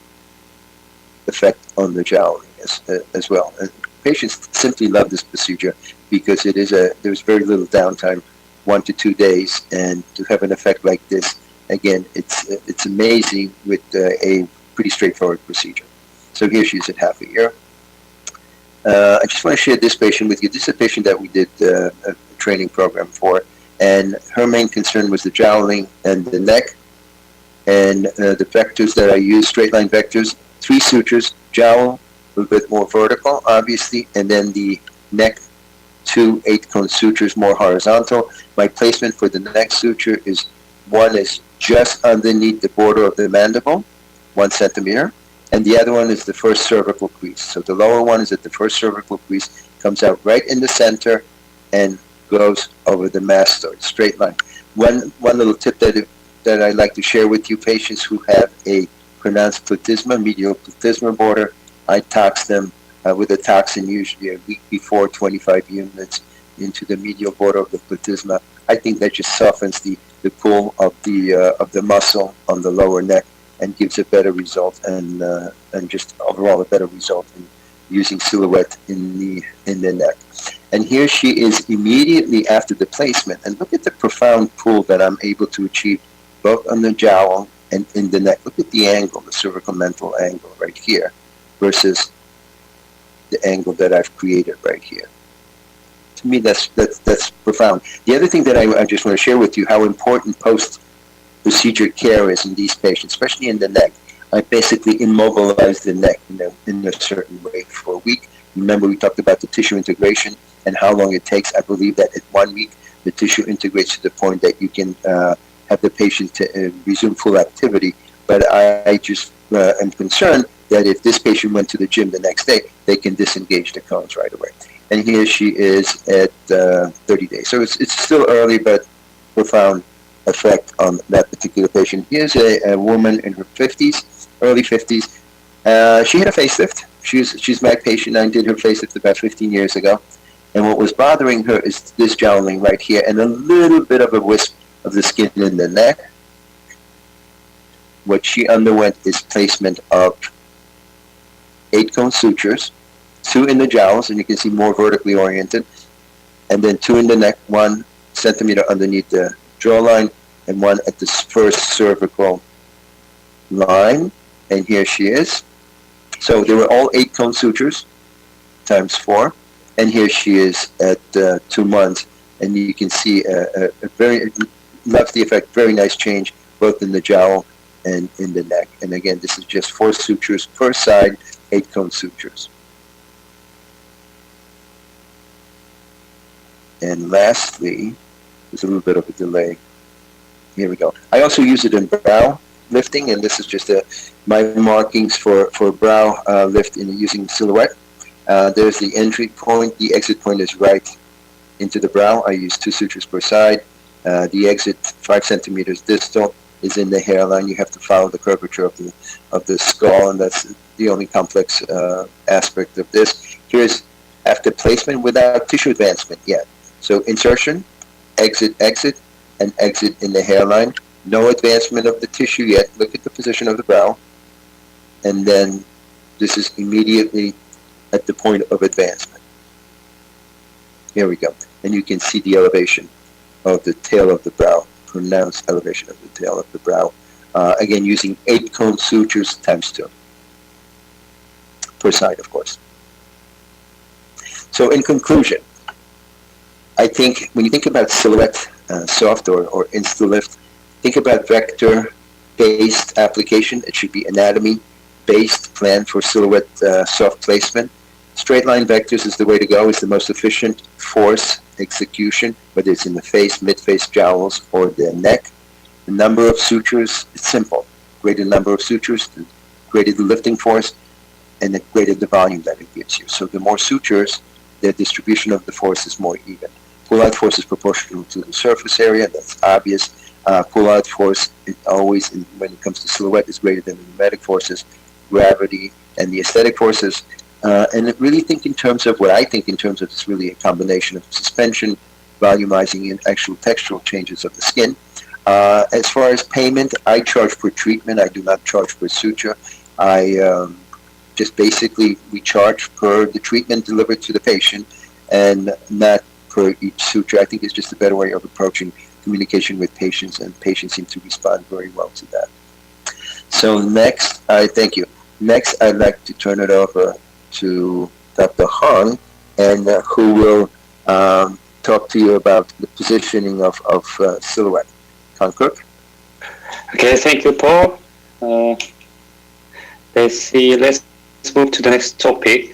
effect on the jowling as well. And patients simply love this procedure because there's very little downtime, 1 to 2 days, and to have an effect like this, again, it's amazing with a pretty straightforward procedure. So here she is at half a year. I just want to share this patient with you. This is a patient that we did a training program for, and her main concern was the jowling and the neck. And the vectors that I used, straight line vectors, 3 sutures, jowl, a little bit more vertical, obviously, and then the neck, 2 8-cone sutures, more horizontal. My placement for the neck suture is, one is just underneath the border of the mandible, 1 centimeter, and the other one is the first cervical crease. So the lower one is at the first cervical crease, comes out right in the center, and goes over the mastoid, straight line. One little tip that I like to share with you, patients who have a pronounced platysma, medial platysma border, I tox them with a toxin usually a week before, 25 units into the medial border of the platysma. I think that just softens the pull of the muscle on the lower neck and gives a better result, and just overall a better result in using silhouette in the neck. And here she is immediately after the placement, and look at the profound pull that I'm able to achieve both on the jowl and in the neck. Look at the angle, the cervical mental angle right here versus the angle that I've created right here. To me, that's profound. The other thing that I just want to share with you, how important post-procedure care is in these patients, especially in the neck. I basically immobilize the neck in a certain way for a week. Remember, we talked about the tissue integration and how long it takes. I believe that in 1 week, the tissue integrates to the point that you can have the patient to, resume full activity. But I just am concerned that if this patient went to the gym the next day, they can disengage the cones right away. And here she is at 30 days. So it's still early, but profound effect on that particular patient. Here's a woman in her 50s, early 50s. She had a facelift. She's my patient. I did her facelift about 15 years ago. And what was bothering her is this jowling right here and a little bit of a wisp of the skin in the neck. What she underwent is placement of 8-cone sutures, 2 in the jowls, and you can see more vertically oriented, and then 2 in the neck, 1 centimeter underneath the jawline, and 1 at the first cervical line. And here she is. So they were all 8-cone sutures times 4, and here she is at 2 months, and you can see a very, loves the effect, very nice change both in the jowl and in the neck. And again, this is just 4 sutures per side, 8-cone sutures. And lastly, there's a little bit of a delay. Here we go. I also use it in brow lifting, and this is just my markings for brow lift in using silhouette. There's the entry point. The exit point is right into the brow. I use 2 sutures per side. The exit, 5 centimeters distal, is in the hairline. You have to follow the curvature of the skull, and that's the only complex aspect of this. Here's after placement without tissue advancement yet. So insertion, exit, and exit in the hairline. No advancement of the tissue yet. Look at the position of the brow. And then this is immediately at the point of advancement. Here we go. And you can see the elevation of the tail of the brow, pronounced elevation of the tail of the brow. Again, using 8-cone sutures times 2. Per side, of course. So in conclusion, I think when you think about silhouette soft or InstaLift, think about vector-based application. It should be anatomy-based plan for silhouette soft placement. Straight line vectors is the way to go. It's the most efficient force execution, whether it's in the face, mid-face jowls, or the neck. The number of sutures, it's simple. Greater number of sutures, the greater the lifting force, and the greater the volume that it gives you. So the more sutures, the distribution of the force is more even. Pull-out force is proportional to the surface area. That's obvious. Pull-out force is always, when it comes to silhouette, is greater than the pneumatic forces, gravity, and the aesthetic forces. And really think in terms of what I think in terms of it's really a combination of suspension, volumizing, and actual textural changes of the skin. As far as payment, I charge per treatment. I do not charge per suture. I just basically, we charge per the treatment delivered to the patient and not per each suture. I think it's just a better way of approaching communication with patients, and patients seem to respond very well to that. So next, thank you. Next, I'd like to turn it over to Dr. Hong, and who will talk to you about the positioning of silhouette. Kyungkook? Okay, thank you, Paul. Let's move to the next topic.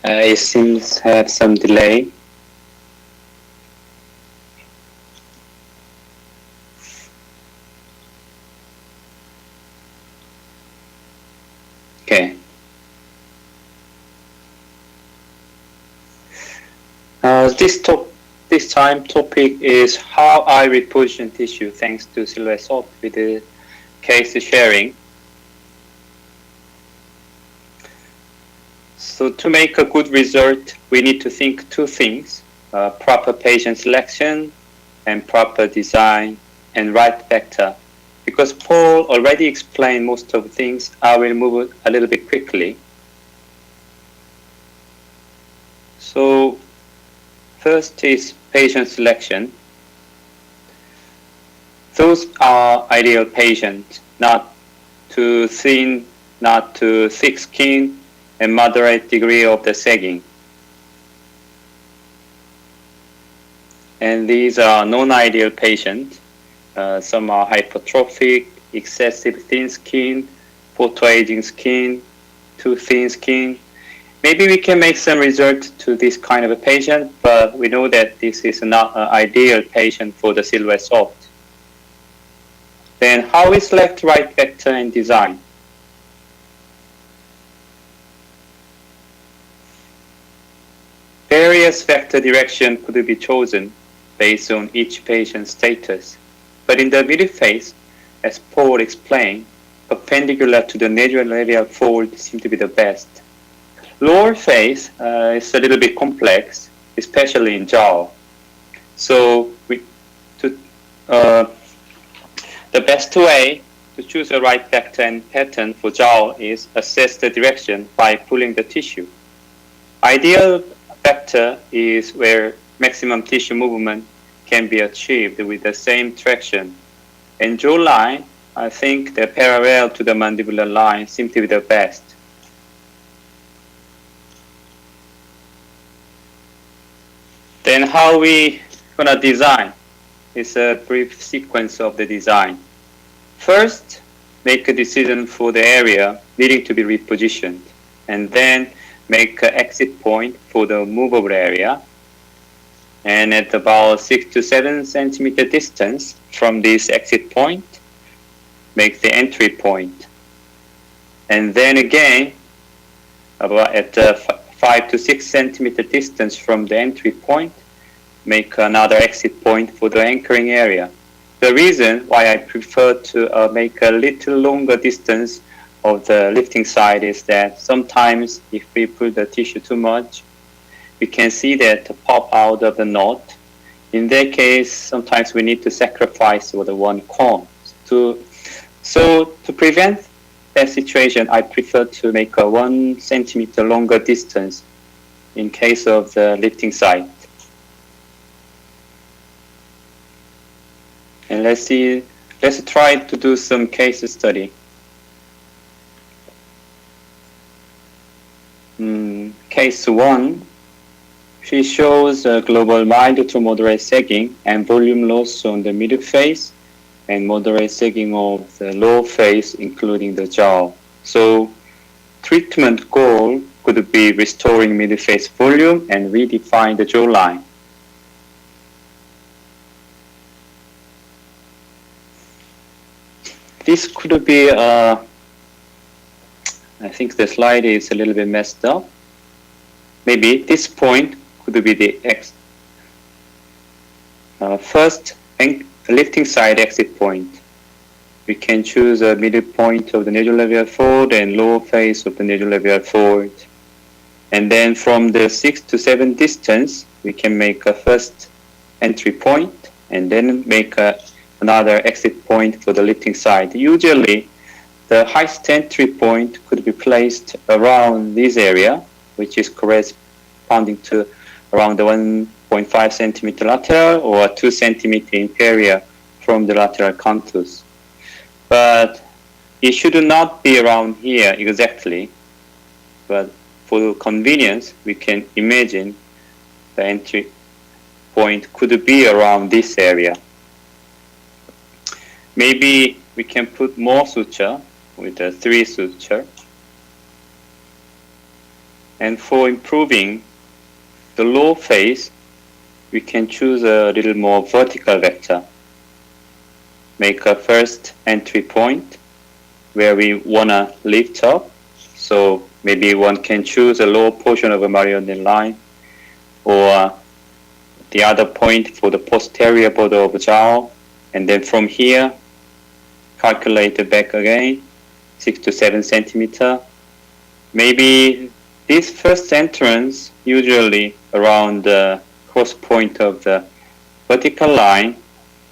It seems to have some delay. Okay. This time topic is how I reposition tissue thanks to Silhouette Soft with the case sharing. So to make a good result, we need to think two things, proper patient selection and proper design and right vector. Because Paul already explained most of the things, I will move a little bit quickly. So first is patient selection. Those are ideal patients, not too thin, not too thick skin, and moderate degree of the sagging. And these are non-ideal patients. Some are hypertrophic, excessive thin skin, photoaging skin, too thin skin. Maybe we can make some result to this kind of a patient, but we know that this is not an ideal patient for the Silhouette Soft. Then how we select right vector and design? Various vector direction could be chosen based on each patient's status. But in the middle face, as Paul explained, perpendicular to the nasal labial fold seems to be the best. Lower face is a little bit complex, especially in jaw. So the best way to choose the right vector and pattern for jaw is assess the direction by pulling the tissue. Ideal vector is where maximum tissue movement can be achieved with the same traction. And jawline, I think the parallel to the mandibular line seems to be the best. Then how we gonna design is a brief sequence of the design. First, make a decision for the area needing to be repositioned, and then make an exit point for the movable area. And at about 6 to 7 centimeter distance from this exit point, make the entry point. And then again, about at 5 to 6 centimeter distance from the entry point, make another exit point for the anchoring area. The reason why I prefer to make a little longer distance of the lifting side is that sometimes if we pull the tissue too much, we can see that pop out of the knot. In that case, sometimes we need to sacrifice the one cone. So to prevent that situation, I prefer to make a 1 centimeter longer distance in case of the lifting side. And let's try to do some case study. Case 1, she shows a global mild to moderate sagging and volume loss on the middle face and moderate sagging of the lower face, including the jaw. So treatment goal could be restoring middle face volume and redefine the jawline. This could be, I think the slide is a little bit messed up. Maybe this point could be the first lifting side exit point. We can choose a middle point of the nasolabial fold and lower face of the nasolabial fold. And then from the 6 to 7 distance, we can make a first entry point and then make another exit point for the lifting side. Usually, the highest entry point could be placed around this area, which is corresponding to around the 1.5 centimeter lateral or 2 centimeter inferior from the lateral contours. But it should not be around here exactly, but for convenience, we can imagine the entry point could be around this area. Maybe we can put more suture with the 3 suture. And for improving the low face, we can choose a little more vertical vector. Make a first entry point where we want to lift up. So maybe one can choose a lower portion of a marionette line, or the other point for the posterior border of the jowl. And then from here, calculate the back again, 6 to 7 centimeter. Maybe this first entrance, usually around the cross point of the vertical line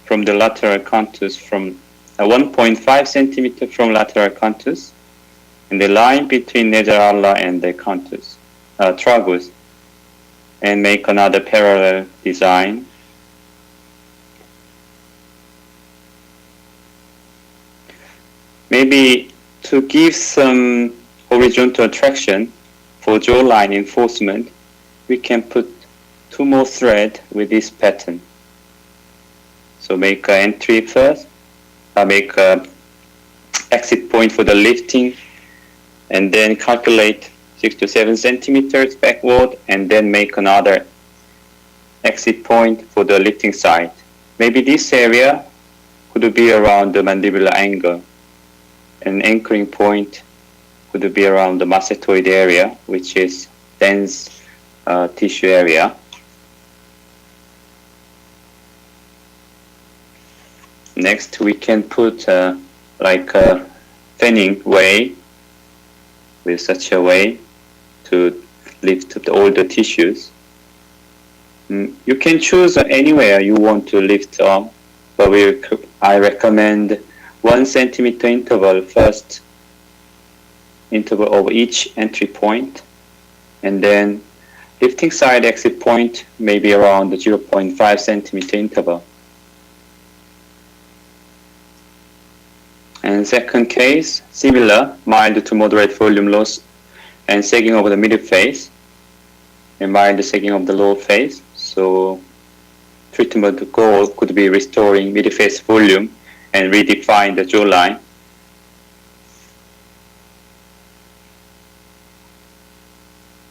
from the lateral contours, from 1.5 centimeter from lateral contours, and the line between nasal ala and the contours, tragus, and make another parallel design. Maybe to give some horizontal traction for jawline enforcement, we can put 2 more threads with this pattern. So make an entry first, make an exit point for the lifting, and then calculate 6 to 7 centimeters backward, and then make another exit point for the lifting side. Maybe this area could be around the mandibular angle. An anchoring point could be around the masetoid area, which is dense tissue area. Next, we can put like a fanning way, with such a way to lift all the tissues. You can choose anywhere you want to lift up, but I recommend 1 centimeter interval first, interval of each entry point, and then lifting side exit point maybe around the 0.5 centimeter interval. And second case, similar, mild to moderate volume loss and sagging of the middle face, and mild sagging of the lower face. So treatment goal could be restoring middle face volume and redefine the jawline.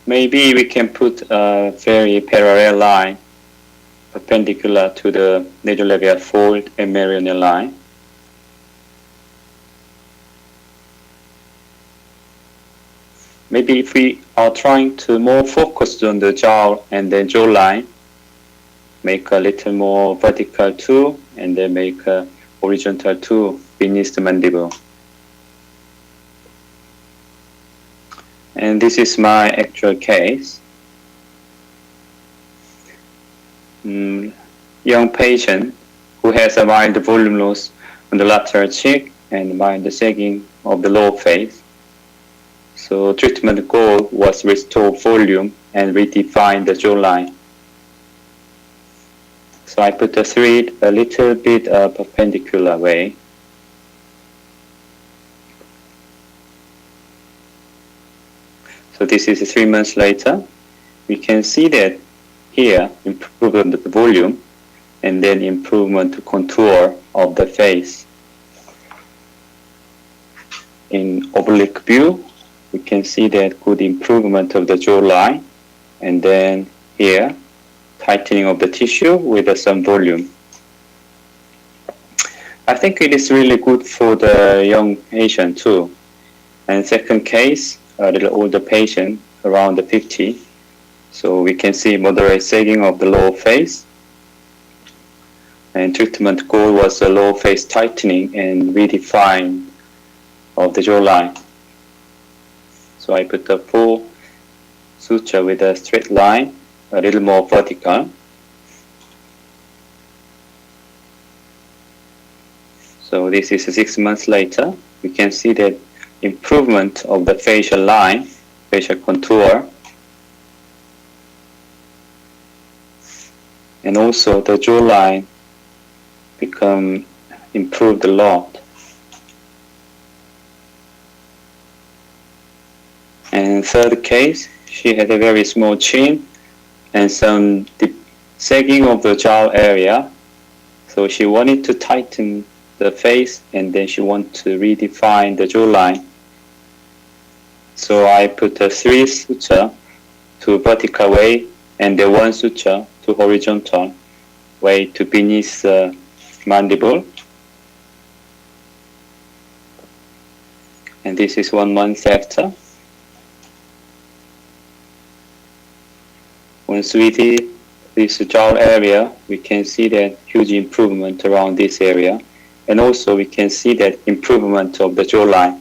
Maybe we can put a very parallel line perpendicular to the nasolabial fold and marionette line. Maybe if we are trying to more focus on the jowl and the jawline, make a little more vertical too, and then make a horizontal too beneath the mandible. And this is my actual case. Young patient who has a mild volume loss on the lateral cheek and mild sagging of the lower face. So treatment goal was restore volume and redefine the jawline. So I put the thread a little bit perpendicular way. So this is 3 months later. We can see that here improvement of the volume and then improvement to contour of the face. In oblique view, we can see that good improvement of the jawline, and then here tightening of the tissue with some volume. I think it is really good for the young patient too. And second case, a little older patient, around 50. So we can see moderate sagging of the lower face. And treatment goal was a lower face tightening and redefine of the jawline. So I put a full suture with a straight line, a little more vertical. So this is 6 months later. We can see that improvement of the facial line, facial contour, and also the jawline become improved a lot. And third case, she had a very small chin and some sagging of the jowl area. So she wanted to tighten the face, and then she wanted to redefine the jawline. So I put a 3 suture to vertical way, and the one suture to horizontal way to beneath the mandible. And this is 1 month after. Once we did this jaw area, we can see that huge improvement around this area. And also we can see that improvement of the jawline.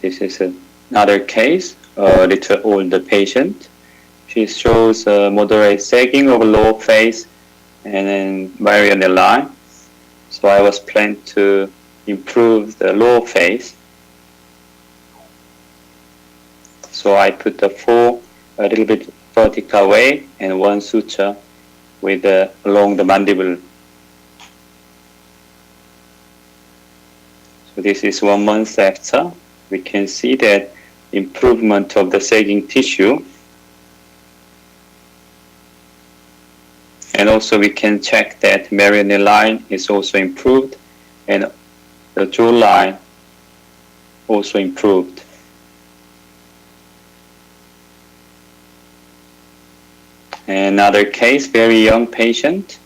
This is another case, a little older patient. She shows a moderate sagging of lower face and then marionette line. So I was planning to improve the lower face. So I put the 4 a little bit vertical way and 1 suture with along the mandible. So this is 1 month after. We can see that improvement of the sagging tissue. And also we can check that marionette line is also improved and the jawline also improved. Another case, very young patient.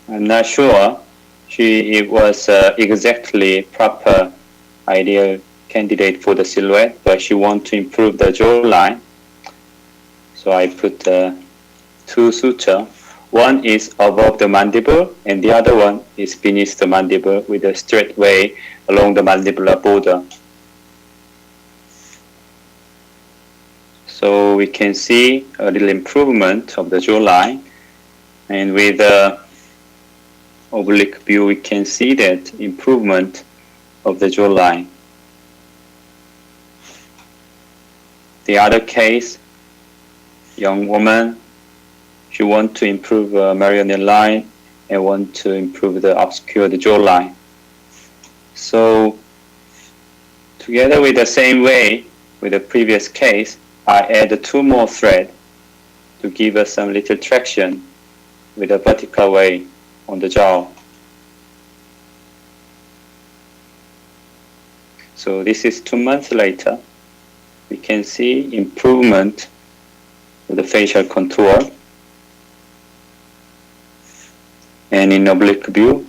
I'm not sure it was exactly proper ideal candidate for the silhouette, but she wants to improve the jawline. So I put 2 suture. One is above the mandible and the other one is beneath the mandible with a straight way along the mandibular border. So we can see a little improvement of the jawline, and with the oblique view we can see that improvement of the jawline. The other case, young woman, she wants to improve marionette line and want to improve the obscured jawline. So together with the same way with the previous case, I add 2 more threads to give us some little traction with a vertical way on the jaw. So this is 2 months later. We can see improvement of the facial contour. And in oblique view,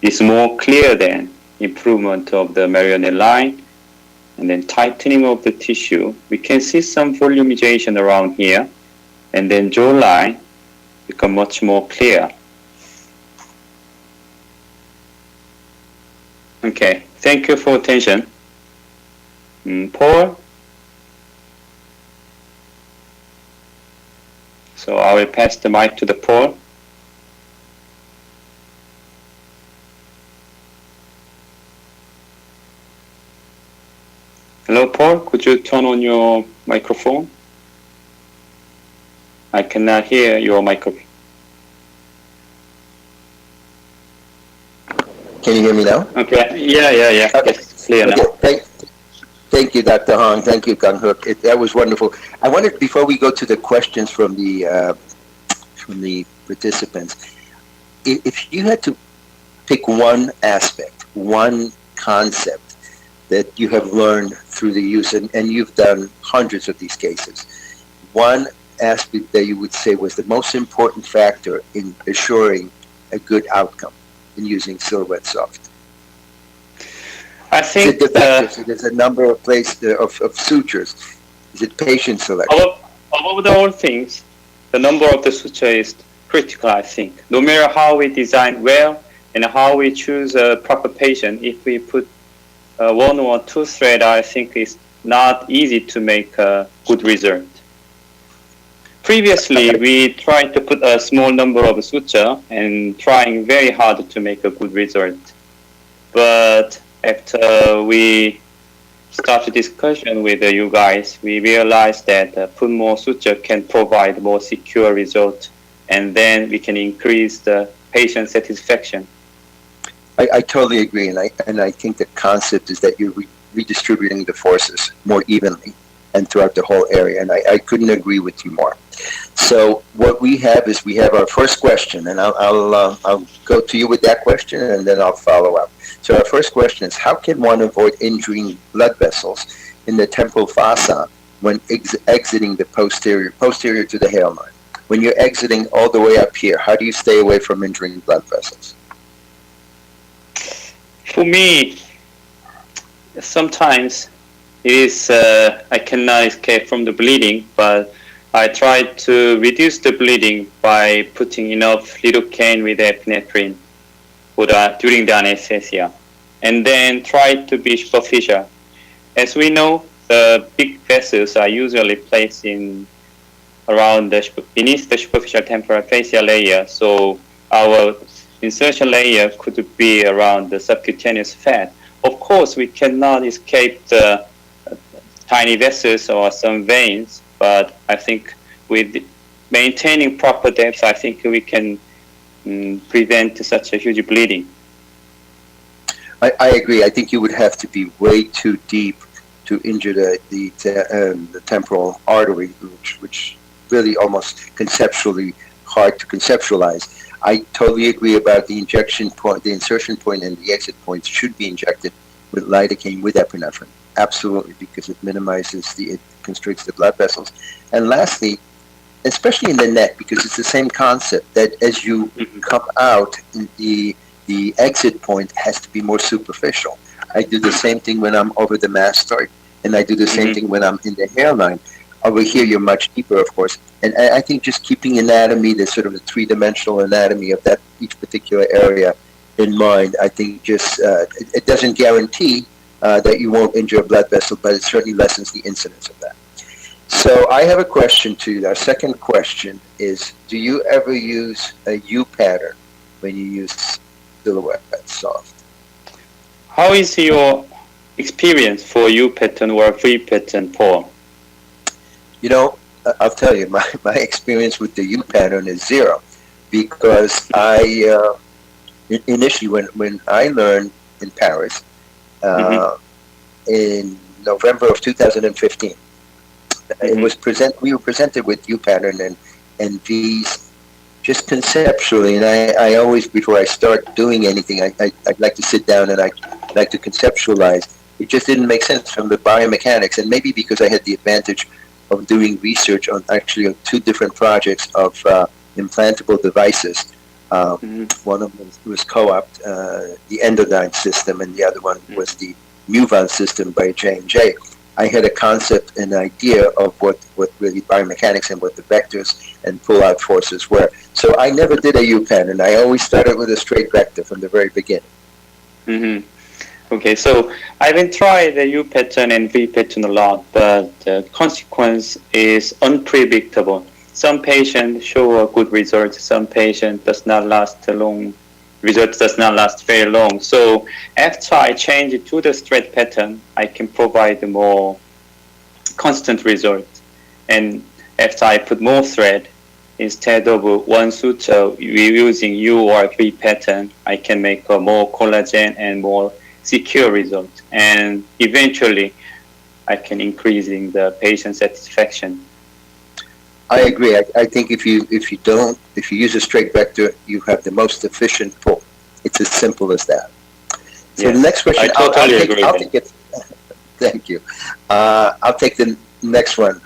it's more clear than improvement of the marionette line. And then tightening of the tissue, we can see some volumization around here, and then jawline become much more clear. Okay, thank you for attention. Paul? So I will pass the mic to the Paul. Hello, Paul. Could you turn on your microphone? I cannot hear your microphone. Can you hear me now? Okay. Yeah. Okay. It's clear now. Thank you, Dr. Hong. Thank you, Kyungkook. That was wonderful. I wanted, before we go to the questions from the participants, if you had to pick one aspect, one concept that you have learned through the use, and you've done hundreds of these cases, one aspect that you would say was the most important factor in assuring a good outcome in using Silhouette Soft? I think there's a number of of sutures. Is it patient selection? Above all things, the number of the suture is critical, I think. No matter how we design well and how we choose a proper patient, if we put 1 or 2 threads, I think it's not easy to make a good result. Previously, we tried to put a small number of suture and trying very hard to make a good result. But after we started discussion with you guys, we realized that put more suture can provide more secure result, and then we can increase the patient satisfaction. I totally agree, and I think the concept is that you're redistributing the forces more evenly and throughout the whole area, and I couldn't agree with you more. So what we have is our first question, and I'll go to you with that question, and then I'll follow up. So our first question is, how can one avoid injuring blood vessels in the temporal fossa when exiting the posterior to the hairline. When you're exiting all the way up here, how do you stay away from injuring blood vessels? For me, sometimes it is I cannot escape from the bleeding, but I try to reduce the bleeding by putting enough lidocaine with epinephrine during the anesthesia, and then try to be superficial. As we know, the big vessels are usually placed around beneath the superficial temporal fascial layer, so our insertion layer could be around the subcutaneous fat. Of course, we cannot escape the tiny vessels or some veins, but I think with maintaining proper depth, I think we can prevent such a huge bleeding. I agree. I think you would have to be way too deep to injure the temporal artery, which really almost conceptually hard to conceptualize. I totally agree about the injection point, the insertion point and the exit points should be injected with lidocaine with epinephrine. Absolutely, because it it constricts the blood vessels. And lastly, especially in the neck, because it's the same concept that as you come out, the exit point has to be more superficial. I do the same thing when I'm over the mastoid, and I do the same thing when I'm in the hairline. Over here, you're much deeper, of course. And I think just keeping anatomy, the sort of the three-dimensional anatomy of that each particular area in mind, I think just it doesn't guarantee that you won't injure a blood vessel, but it certainly lessens the incidence of that. So I have a question to you. Our second question is, do you ever use a U pattern when you use silhouette soft? How is your experience for U pattern or V pattern, Paul? You know, I'll tell you, my experience with the U pattern is zero, because I initially when I learned in Paris in November of 2015, it was we were presented with U pattern and V's just conceptually, and I always, before I start doing anything, I'd like to sit down and I like to conceptualize. It just didn't make sense from the biomechanics, and maybe because I had the advantage of doing research on actually two different projects of implantable devices. One of them was co-opt, the Endodyne system, and the other one was the Muvan system by J&J. I had a concept, an idea of what really biomechanics and what the vectors and pull-out forces were. So I never did a U-pattern. I always started with a straight vector from the very beginning. Okay, so I haven't tried the U pattern and V pattern a lot, but the consequence is unpredictable. Some patients show a good result, some patient does not last long. Result does not last very long. So after I change it to the straight pattern, I can provide a more constant result. And after I put more thread, instead of one suture, we're using U or V pattern, I can make a more collagen and more secure result, and eventually I can increasing the patient satisfaction. I agree. I think if you use a straight vector, you have the most efficient pull. It's as simple as that. So the next question, I totally agree. I'll take it. Thank you. I'll take the next one.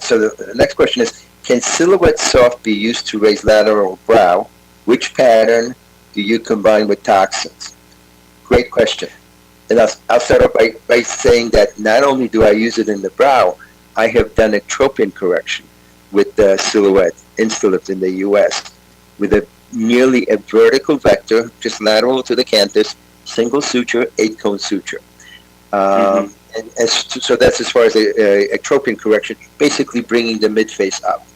So the next question is, can silhouette soft be used to raise lateral brow? Which pattern do you combine with toxins? Great question. And I'll start off by saying that not only do I use it in the brow, I have done a tropin correction with the silhouette Instalift in the US with nearly a vertical vector, just lateral to the canthus, single suture, 8-cone suture. And so that's as far as a tropin correction, basically bringing the midface up.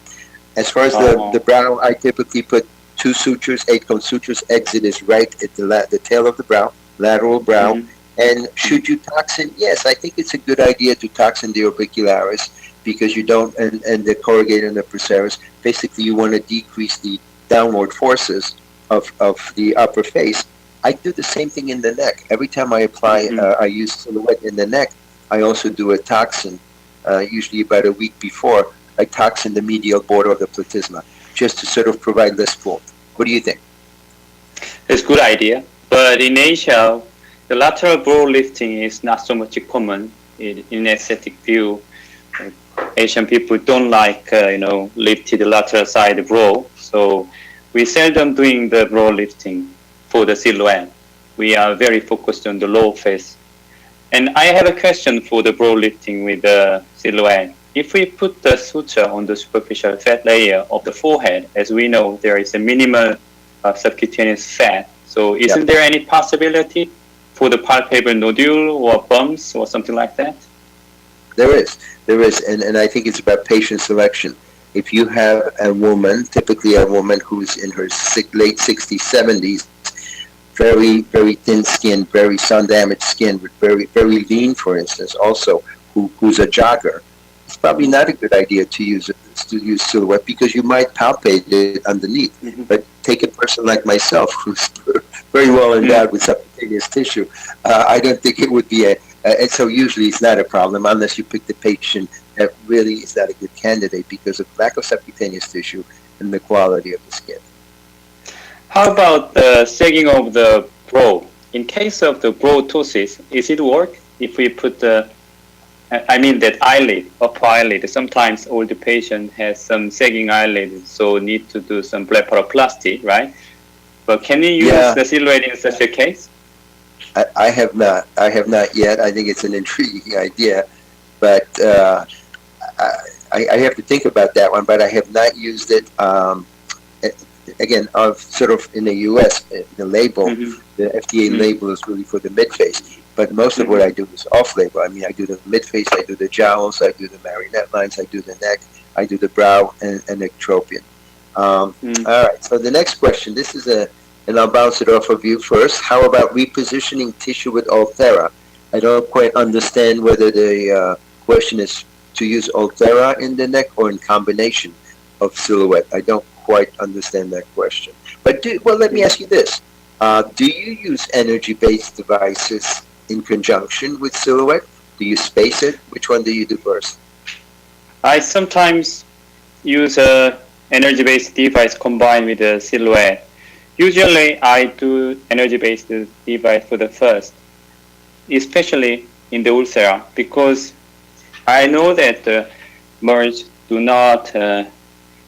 As far as the brow, I typically put 2 sutures, 8-cone sutures. Exit is right at the tail of the brow, lateral brow. And should you toxin? Yes, I think it's a good idea to toxin the orbicularis, because you don't, and the corrugator and the procerus, basically you want to decrease the downward forces of the upper face. I do the same thing in the neck. Every time I apply, I use silhouette in the neck, I also do a toxin, usually about a week before. I toxin the medial border of the platysma, just to sort of provide less pull. What do you think? It's a good idea, but in Asia, the lateral brow lifting is not so much common. in aesthetic view, Asian people don't like, lifted lateral side brow. So we seldom doing the brow lifting for the silhouette. We are very focused on the lower face. And I have a question for the brow lifting with the silhouette. If we put the suture on the superficial fat layer of the forehead, as we know, there is a minimal subcutaneous fat. So isn't there any possibility for the palpable nodule or bumps or something like that? There is, and I think it's about patient selection. If you have a woman, typically a woman who's in her late 60s, 70s, very, very thin skin, very sun-damaged skin, with very, very lean, for instance, also, who's a jogger, it's probably not a good idea to use silhouette because you might palpate it underneath. Mm-hmm. But take a person like myself, who's very well endowed with subcutaneous tissue, I don't think it would be and so usually it's not a problem unless you pick the patient that really is not a good candidate because of lack of subcutaneous tissue and the quality of the skin. How about the sagging of the brow? In case of the brow ptosis, is it work if we put that eyelid, upper eyelid? Sometimes older patient has some sagging eyelid, so need to do some blepharoplasty, right? But can you use the silhouette in such a case? I have not yet. I think it's an intriguing idea, but I have to think about that one. But I have not used it. Again, sort of in the U.S., the label, the FDA label is really for the mid-face. But most of what I do is off-label. I mean, I do the mid-face, I do the jowls, I do the marionette lines, I do the neck, I do the brow and ectropion. All right. So the next question. This is and I'll bounce it off of you first. How about repositioning tissue with Ulthera? I don't quite understand whether the question is to use Ulthera in the neck or in combination of silhouette. I don't quite understand that question. But let me ask you this. Do you use energy-based devices in conjunction with silhouette? Do you space it? Which one do you do first? I sometimes use a energy-based device combined with a silhouette. Usually, I do energy-based device for the first, especially in the ulcera, because I know that merge do not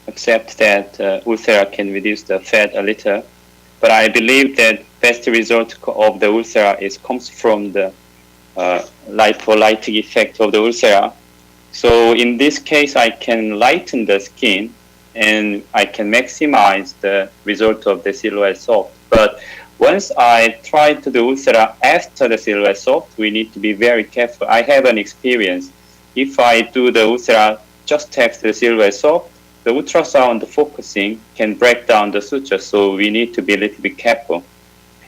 accept that ulcera can reduce the fat a little, but I believe that best result of the ulcera comes from the lipolytic effect of the ulcera. So in this case, I can lighten the skin and I can maximize the result of the silhouette soft. But once I try to do ulcera after the silhouette soft, we need to be very careful. I have an experience. If I do the ulcera just after the silhouette soft, the ultrasound focusing can break down the suture, so we need to be a little bit careful.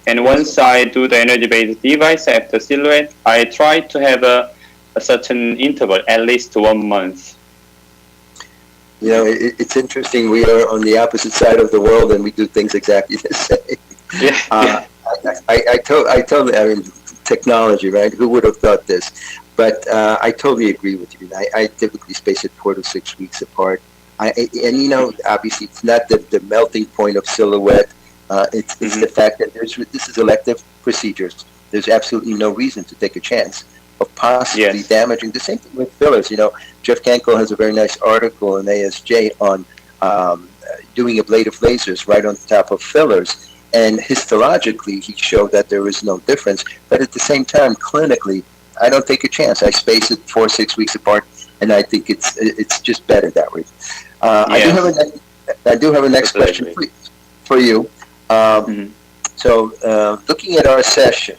And once I do the energy-based device after silhouette, I try to have a certain interval, at least 1 month. You know, it's interesting. We are on the opposite side of the world, and we do things exactly the same. I mean, technology, right? Who would have thought this? But I totally agree with you. I typically space it 4 to 6 weeks apart. Obviously, it's not the melting point of silhouette. It's the fact that this is elective procedures. There's absolutely no reason to take a chance of possibly damaging. The same thing with fillers. You know, Jeff Kankel has a very nice article in ASJ on doing ablative lasers right on top of fillers. And histologically, he showed that there is no difference. But at the same time, clinically, I don't take a chance. I space it 4 or 6 weeks apart, and I think it's just better that way. I do have a next question for you. So looking at our session,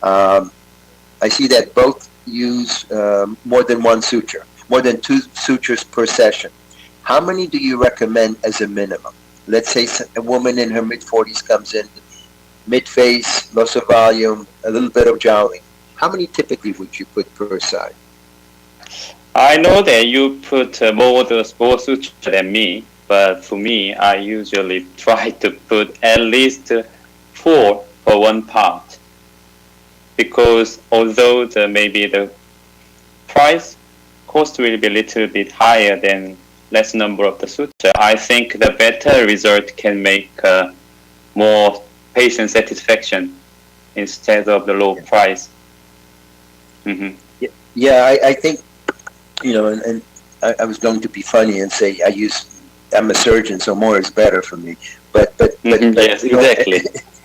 I see that both use more than one suture, more than 2 sutures per session. How many do you recommend as a minimum? Let's say a woman in her mid-40s comes in, mid-face, loss of volume, a little bit of jowling. How many typically would you put per side? I know that you put more suture than me, but for me, I usually try to put at least 4 for one part. Because although maybe the cost will be a little bit higher than less number of the suture, I think the better result can make more patient satisfaction instead of the low price. Yeah, I think, and I was going to be funny and say I'm a surgeon, so more is better for me. But yes, exactly.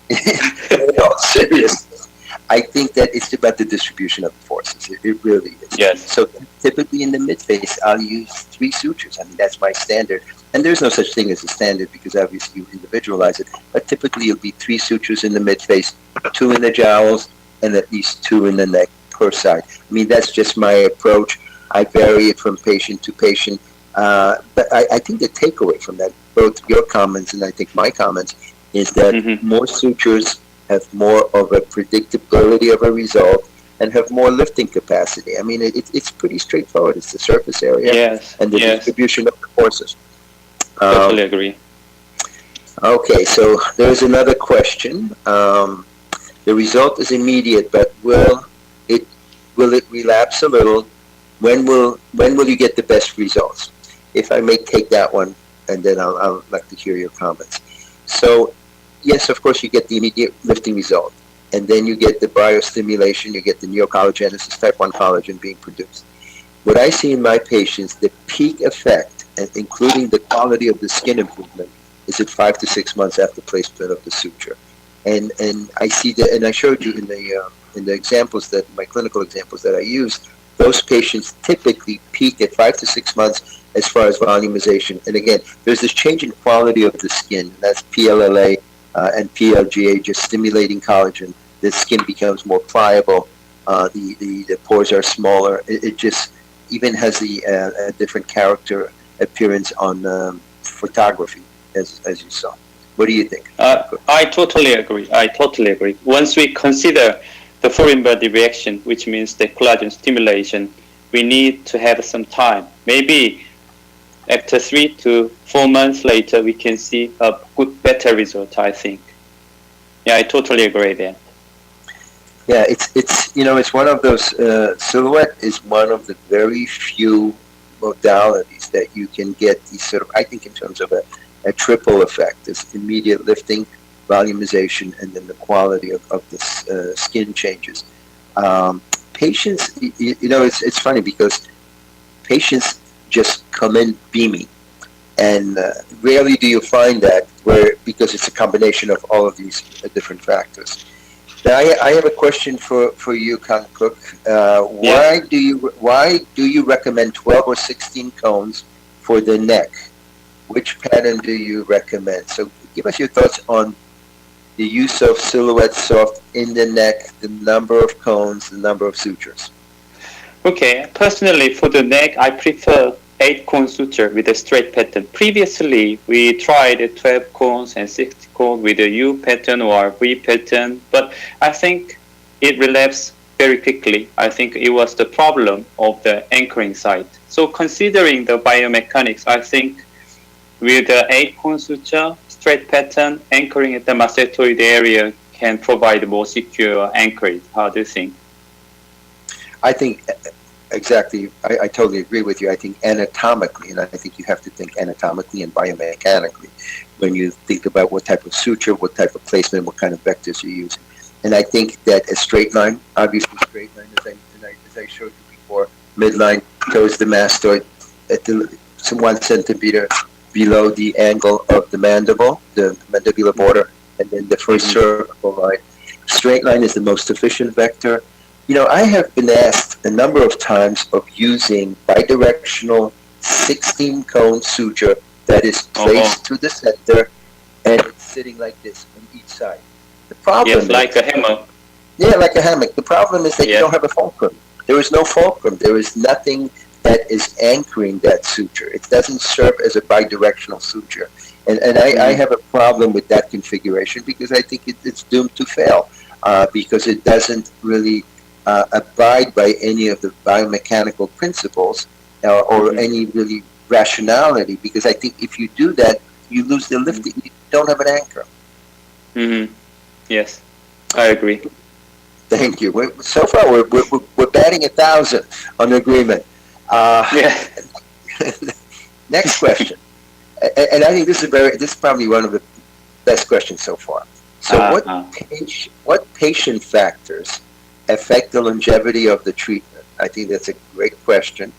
In all seriousness, I think that it's about the distribution of the forces. It really is. Yes. So typically in the midface, I'll use 3 sutures. I mean, that's my standard. And there's no such thing as a standard because obviously you individualize it. But typically it'll be 3 sutures in the midface, 2 in the jowls, and at least 2 in the neck per side. I mean, that's just my approach. I vary it from patient to patient. But I think the takeaway from that, both your comments and I think my comments, is that more sutures have more of a predictability of a result and have more lifting capacity. I mean, it's pretty straightforward. It's the surface area and the distribution of the forces. Totally agree. Okay, so there's another question. The result is immediate, but will it relapse a little? When will you get the best results? If I may take that one, and then I'll like to hear your comments. So, yes, of course, you get the immediate lifting result, and then you get the biostimulation, you get the neocollagenesis type 1 collagen being produced. What I see in my patients, the peak effect, including the quality of the skin improvement, is at 5 to 6 months after placement of the suture. And I see that, and I showed you in the examples that my clinical examples that I used, those patients typically peak at 5 to 6 months as far as volumization. And again, there's this change in quality of the skin. That's PLLA and PLGA, just stimulating collagen. The skin becomes more pliable. The pores are smaller. It just even has a different character appearance on photography, as you saw. What do you think? I totally agree. Once we consider the foreign body reaction, which means the collagen stimulation, we need to have some time. Maybe after 3 to 4 months later, we can see a better result, I think. Yeah, I totally agree there. Yeah, it's one of those, silhouette is one of the very few modalities that you can get these sort of, I think in terms of a triple effect, this immediate lifting, volumization, and then the quality of the skin changes. Patients, it's funny because patients just come in beaming, and rarely do you find that because it's a combination of all of these different factors. Now, I have a question for you, Kyungkook. Why do you recommend 12 or 16 cones for the neck? Which pattern do you recommend? So give us your thoughts on the use of silhouette soft in the neck, the number of cones, the number of sutures. Okay, personally for the neck, I prefer 8-cone suture with a straight pattern. Previously, we tried 12 cones and 60 cones with a U pattern or V pattern, but I think it relapsed very quickly. I think it was the problem of the anchoring site. So considering the biomechanics, I think with the 8-cone suture, straight pattern, anchoring at the masetoid area can provide more secure anchorage. How do you think? I think exactly. I totally agree with you. I think anatomically, and I think you have to think anatomically and biomechanically when you think about what type of suture, what type of placement, what kind of vectors you're using. And I think that a straight line, obviously straight line, as I showed you before, midline towards the mastoid, at some 1 centimeter below the angle of the mandible, the mandibular border, and then the first cervical line. Straight line is the most efficient vector. You know, I have been asked a number of times of using bidirectional 16-cone suture that is placed to the center and sitting like this on each side. The problem is, like a hammock. Yeah, like a hammock. The problem is that you don't have a fulcrum. There is no fulcrum. There is nothing that is anchoring that suture. It doesn't serve as a bidirectional suture. And I have a problem with that configuration because I think it's doomed to fail because it doesn't really abide by any of the biomechanical principles or any really rationality, because I think if you do that, you lose the lifting. You don't have an anchor. Yes, I agree. Thank you. So far, we're batting 1,000 on agreement. Next question, and I think this is probably one of the best questions so far. So, what patient factors affect the longevity of the treatment? I think that's a great question.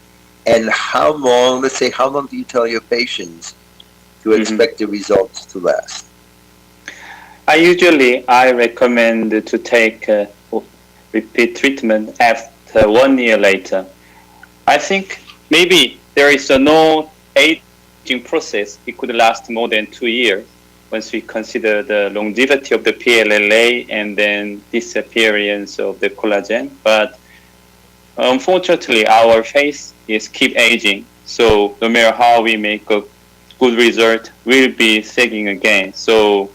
And how long, let's say, how long do you tell your patients to expect the results to last? I recommend to take repeat treatment after 1 year later. I think maybe there is no aging process. It could last more than 2 years once we consider the longevity of the PLLA and then disappearance of the collagen. But unfortunately, our face is keep aging. So no matter how we make a good result, we'll be sagging again. So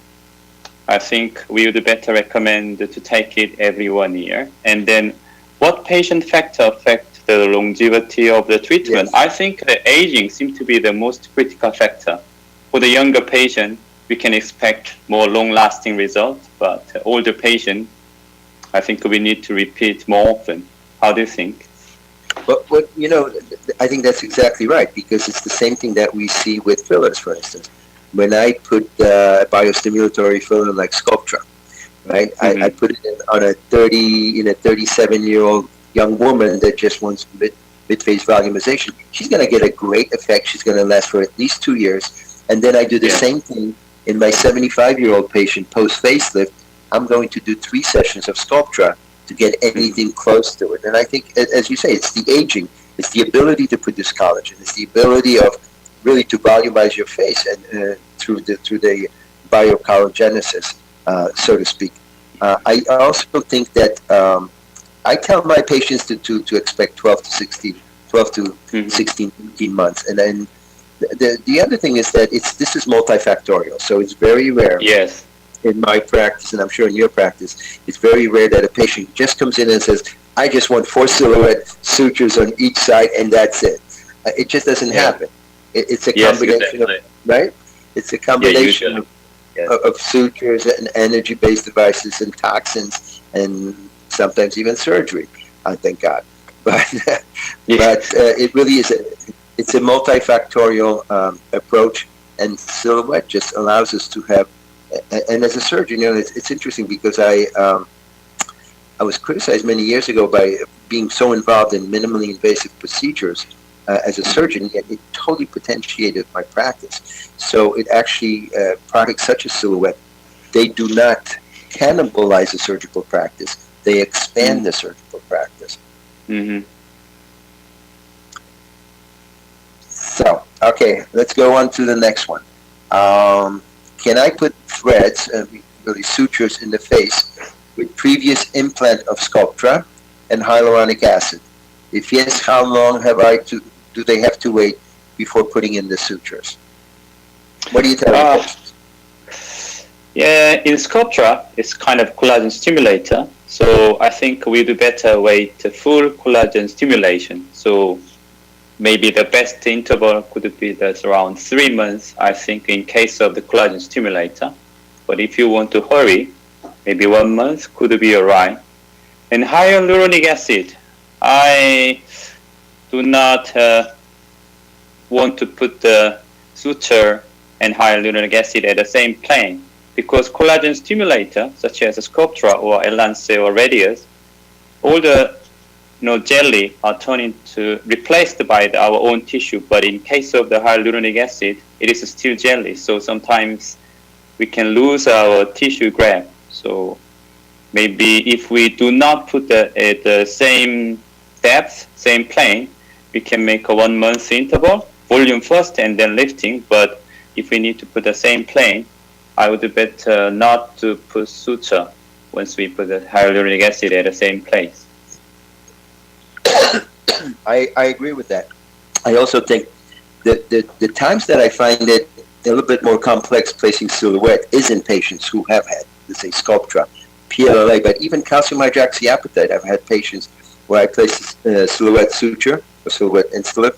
I think we would better recommend to take it every 1 year. And then what patient factor affect the longevity of the treatment? Yes. I think the aging seems to be the most critical factor. For the younger patient, we can expect more long-lasting results, but older patient, I think we need to repeat more often. How do you think? But I think that's exactly right, because it's the same thing that we see with fillers, for instance. When I put a biostimulatory filler like Sculptra, right? I put it on a 37-year-old young woman that just wants mid-phase volumization. She's going to get a great effect. She's going to last for at least 2 years. And then I do the same thing in my 75-year-old patient post-facelift. I'm going to do 3 sessions of Sculptra to get anything close to it. And I think, as you say, it's the aging. It's the ability to produce collagen. It's the ability of really to volumize your face and through the biocollagenesis, so to speak. I also think that I tell my patients to expect 12 to 16, 18 months. And then the other thing is that this is multifactorial. So it's very rare. Yes. In my practice, and I'm sure in your practice, it's very rare that a patient just comes in and says, I just want 4 silhouette sutures on each side and that's it. It just doesn't happen. It's a combination of, right? It's a combination of sutures and energy-based devices and toxins and sometimes even surgery, thank God. But it really is it's a multifactorial approach, and silhouette just allows us to have. And as a surgeon, it's interesting because I was criticized many years ago by being so involved in minimally invasive procedures as a surgeon, yet it totally potentiated my practice. So it actually, products such as silhouette, they do not cannibalize the surgical practice. They expand the surgical practice. So, okay, let's go on to the next one. Can I put threads, really sutures in the face, with previous implant of Sculptra and hyaluronic acid? If yes, how long do they have to wait before putting in the sutures? What do you tell me? Yeah, in Sculptra, it's kind of collagen stimulator. So I think we do better wait full collagen stimulation. So maybe the best interval could be that's around 3 months, I think, in case of the collagen stimulator. But if you want to hurry, maybe 1 month could be alright. And hyaluronic acid, I do not want to put the suture and hyaluronic acid at the same plane, because collagen stimulator, such as Sculptra or Elance or Radius, all the jelly are turning to replaced by our own tissue. But in case of the hyaluronic acid, it is still jelly. So sometimes we can lose our tissue graft. So maybe if we do not put at the same depth, same plane, we can make a 1 month interval, volume first and then lifting. But if we need to put the same plane, I would better not to put suture once we put the hyaluronic acid at the same place. I agree with that. I also think that the times that I find it a little bit more complex placing silhouette is in patients who have had, let's say, Sculptra, PLLA, but even calcium hydroxyapatite. I've had patients where I place silhouette suture or silhouette instillate,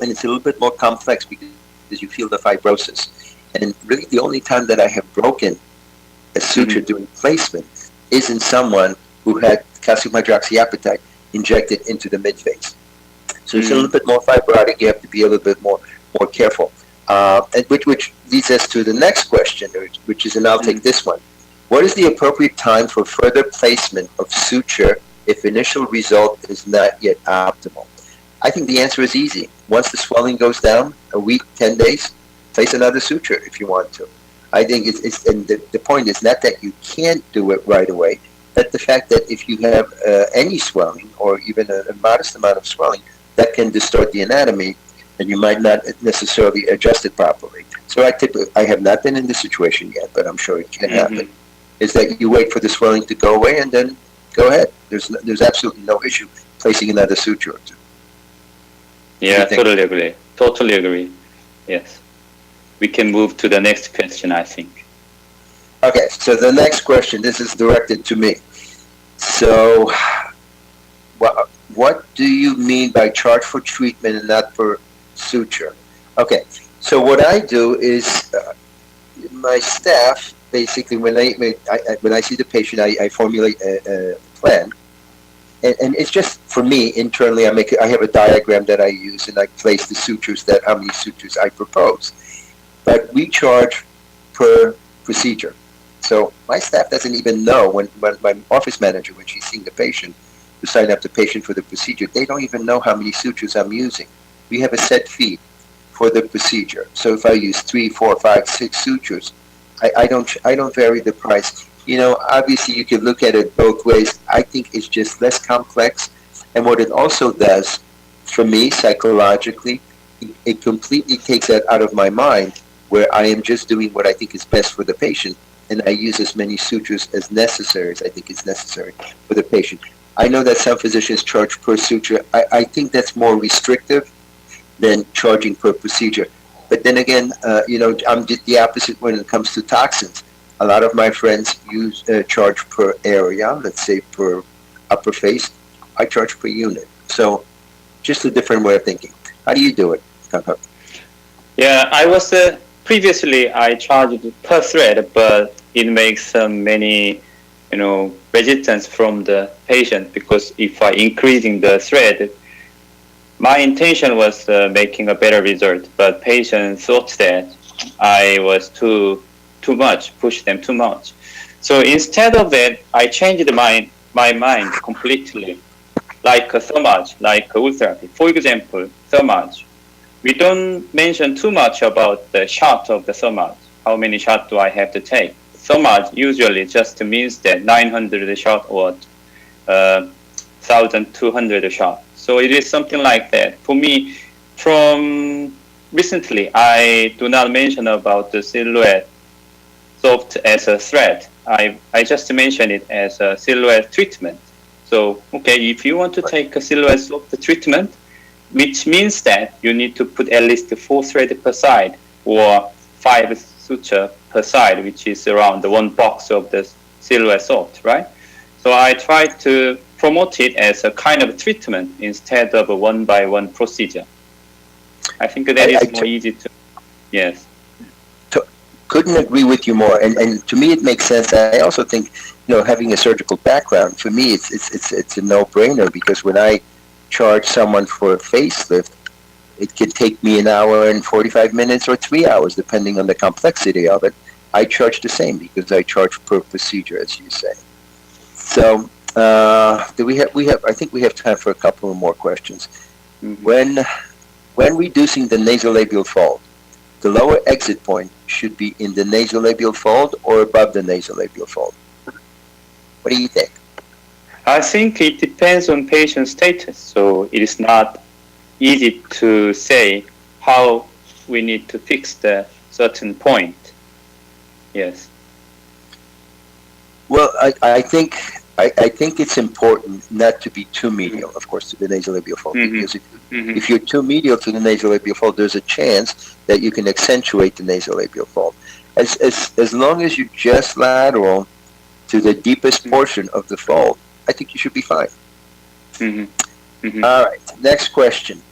and it's a little bit more complex because you feel the fibrosis. And really the only time that I have broken a suture during placement is in someone who had calcium hydroxyapatite injected into the midface. So it's a little bit more fibrotic. You have to be a little bit more careful. And which leads us to the next question, which is, and I'll take this one. What is the appropriate time for further placement of suture if initial result is not yet optimal? I think the answer is easy. Once the swelling goes down, a week, 10 days, place another suture if you want to. I think and the point is not that you can't do it right away, but the fact that if you have any swelling or even a modest amount of swelling, that can distort the anatomy and you might not necessarily adjust it properly. So I have not been in this situation yet, but I'm sure it can happen, is that you wait for the swelling to go away and then go ahead. There's absolutely no issue placing another suture or two. Yeah, totally agree. Totally agree. Yes. We can move to the next question, I think. Okay, so the next question, this is directed to me. So, what do you mean by charge for treatment and not for suture? Okay, so what I do is my staff, basically, when I see the patient, I formulate a plan. And it's just, for me, internally, I have a diagram that I use, and I place the sutures, how many sutures I propose. But we charge per procedure. So my staff doesn't even know, when my office manager, when she's seeing the patient, to sign up the patient for the procedure, they don't even know how many sutures I'm using. We have a set fee for the procedure. So if I use 3, 4, 5, 6 sutures, I don't vary the price. You know, obviously you can look at it both ways. I think it's just less complex. And what it also does, for me, psychologically, it completely takes that out of my mind, where I am just doing what I think is best for the patient, and I use as many sutures as necessary, as I think is necessary for the patient. I know that some physicians charge per suture. I think that's more restrictive than charging per procedure. But then again, you know, I'm the opposite when it comes to toxins. A lot of my friends charge per area, let's say per upper face. I charge per unit. So just a different way of thinking. How do you do it, Kyungkook? Yeah, I was previously I charged per thread, but it makes many, you know, resistance from the patient, because if I increasing the thread, my intention was making a better result, but patient thought that I was too much, push them too much. So instead of that, I changed my mind completely, like thermage, like wood therapy. For example, thermage. We don't mention too much about the shot of the thermage. How many shots do I have to take? Thermage usually just means that 900 shot or 1,200 shot. So it is something like that. For me, from recently, I do not mention about the silhouette soft as a thread. I just mention it as a silhouette treatment. So, okay, if you want to take a silhouette soft treatment, which means that you need to put at least 4 threads per side or 5 suture per side, which is around the 1 box of the silhouette soft, right? So I try to promote it as a kind of treatment instead of a 1-by-1 procedure. I think that is more easy to, yes. Couldn't agree with you more, and to me it makes sense. I also think, you know, having a surgical background, for me it's a no-brainer, because when I charge someone for a facelift, it can take me 1 hour and 45 minutes or 3 hours, depending on the complexity of it. I charge the same because I charge per procedure, as you say. So, do we have? I think we have time for a couple of more questions. Mm-hmm. When reducing the nasolabial fold, the lower exit point should be in the nasolabial fold or above the nasolabial fold. What do you think? I think it depends on patient status, so it is not easy to say how we need to fix the certain point. Yes. Well, I think it's important not to be too medial, of course, to the nasolabial fold. Mm-hmm. Because if you're too medial to the nasolabial fold, there's a chance that you can accentuate the nasolabial fold. As long as you're just lateral to the deepest portion of the fold, I think you should be fine. Mm-hmm. Mm-hmm. All right, next question.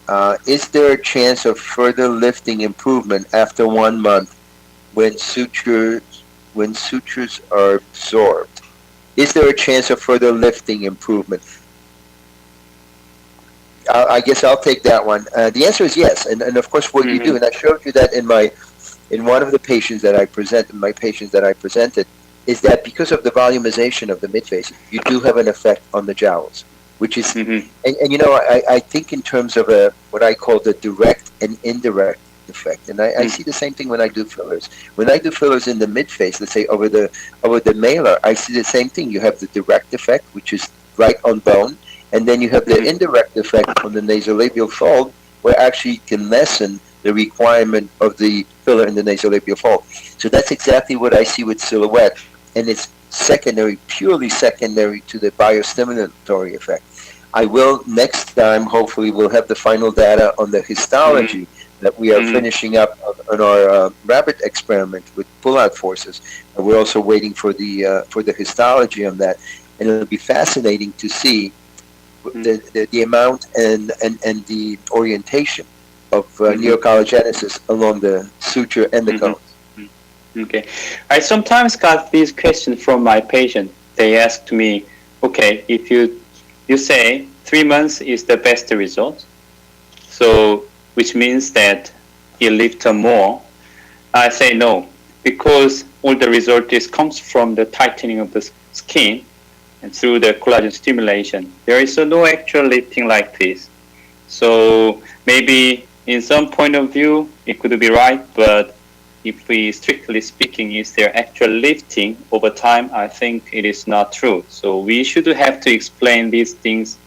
Is there a chance of further lifting improvement after 1 month when sutures are absorbed? Is there a chance of further lifting improvement? I guess I'll take that one. The answer is yes, and of course what you do, and I showed you that in one of the patients that I presented, is is that because of the volumization of the midface, you do have an effect on the jowls, which is, and you know, I think in terms of what I call the direct and indirect effect, and I see the same thing when I do fillers. When I do fillers in the midface, let's say over the malar, I see the same thing. You have the direct effect, which is right on bone, and then you have the indirect effect on the nasolabial fold, where actually you can lessen the requirement of the filler in the nasolabial fold. So that's exactly what I see with silhouette, and it's secondary, purely secondary to the biostimulatory effect. I will next time, hopefully, we'll have the final data on the histology that we are finishing up on our rabbit experiment with pull-out forces. And we're also waiting for the histology on that, and it'll be fascinating to see the amount and the orientation of neocollagenesis along the suture and the cones. Okay. I sometimes got these questions from my patient. They asked me, okay, if you say 3 months is the best result, so which means that he lived more. I say no, because all the result comes from the tightening of the skin and through the collagen stimulation. There is no actual lifting like this. So maybe in some point of view, it could be right, but if we strictly speaking, is there actual lifting over time? I think it is not true. So we should have to explain these things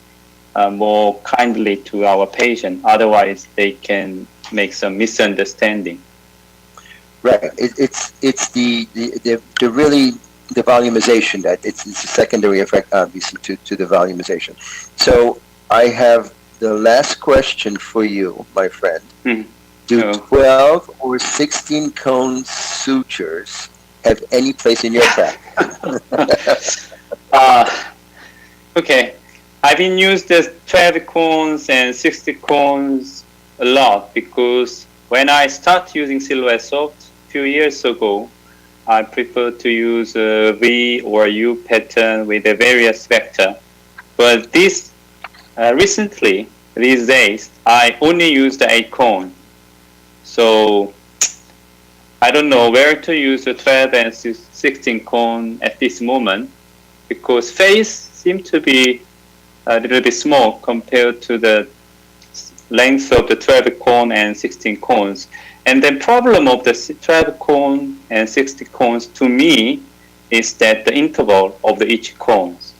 more kindly to our patient. Otherwise, they can make some misunderstanding. Right. It's the really the volumization that it's a secondary effect, obviously, to the volumization. So I have the last question for you, my friend. Do 12 or 16 cone sutures have any place in your practice? Okay. I've been used the 12 cones and 60 cones a lot because when I start using Silhouette Soft a few years ago, I prefer to use a V or U pattern with a various vector. But this recently, these days, I only use the 8 cone. So I don't know where to use the 12 and 16 cone at this moment because face seems to be a little bit small compared to the length of the 12 cone and 16 cones. And the problem of the 12 cone and 60 cones to me is that the interval of each cones.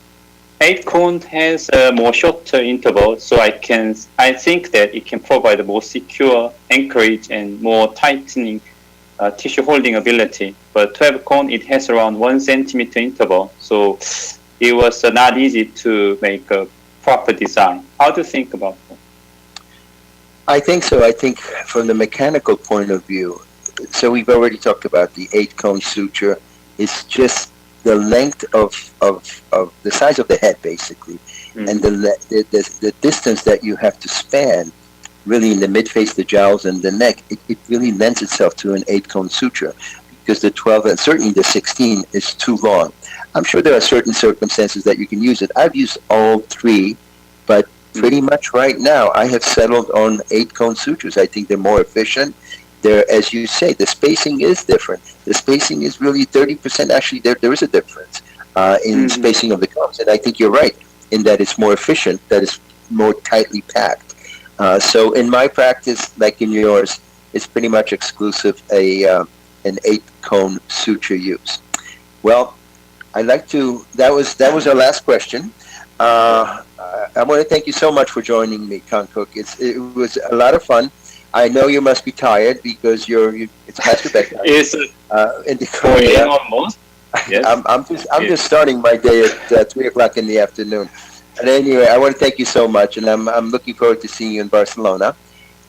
8 cone has a more shorter interval, so I think that it can provide a more secure anchorage and more tightening tissue holding ability. But 12 cone, it has around 1 centimeter interval, so it was not easy to make a proper design. How do you think about that? I think so. I think from the mechanical point of view, so we've already talked about the 8 cone suture. It's just the length of the size of the head, basically, and the distance that you have to span, really in the midface, the jowls, and the neck. It really lends itself to an 8 cone suture because the 12 and certainly the 16 is too long. I'm sure there are certain circumstances that you can use it. I've used all 3, but pretty much right now I have settled on 8 cone sutures. I think they're more efficient. They're, as you say, the spacing is different. The spacing is really 30%. Actually, there is a difference in spacing of the cones. And I think you're right in that it's more efficient, that it's more tightly packed. So in my practice, like in yours, it's pretty much exclusive an 8 cone suture use. Well, I'd like to, that was our last question. I want to thank you so much for joining me, Kyungkook. It was a lot of fun. I know you must be tired because it's past your bedtime. It's in the Korea. Almost. Yes. I'm just starting my day at 3:00 in the afternoon. And anyway, I want to thank you so much, and I'm looking forward to seeing you in Barcelona.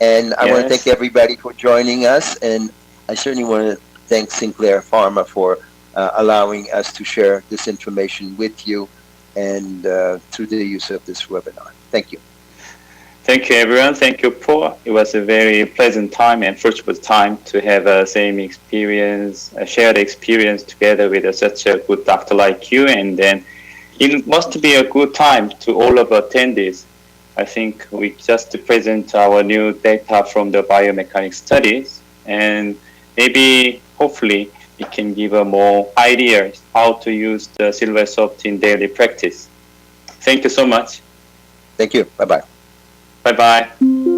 And I want to thank everybody for joining us, and I certainly want to thank Sinclair Pharma for allowing us to share this information with you and through the use of this webinar. Thank you. Thank you, everyone. Thank you, Paul. It was a very pleasant time and fruitful time to have a same experience, a shared experience together with such a good doctor like you. And then it must be a good time to all of attendees. I think we just present our new data from the biomechanics studies, and maybe, hopefully, it can give more ideas how to use the Silver Soft in daily practice. Thank you so much. Thank you. Bye-bye. Bye-bye.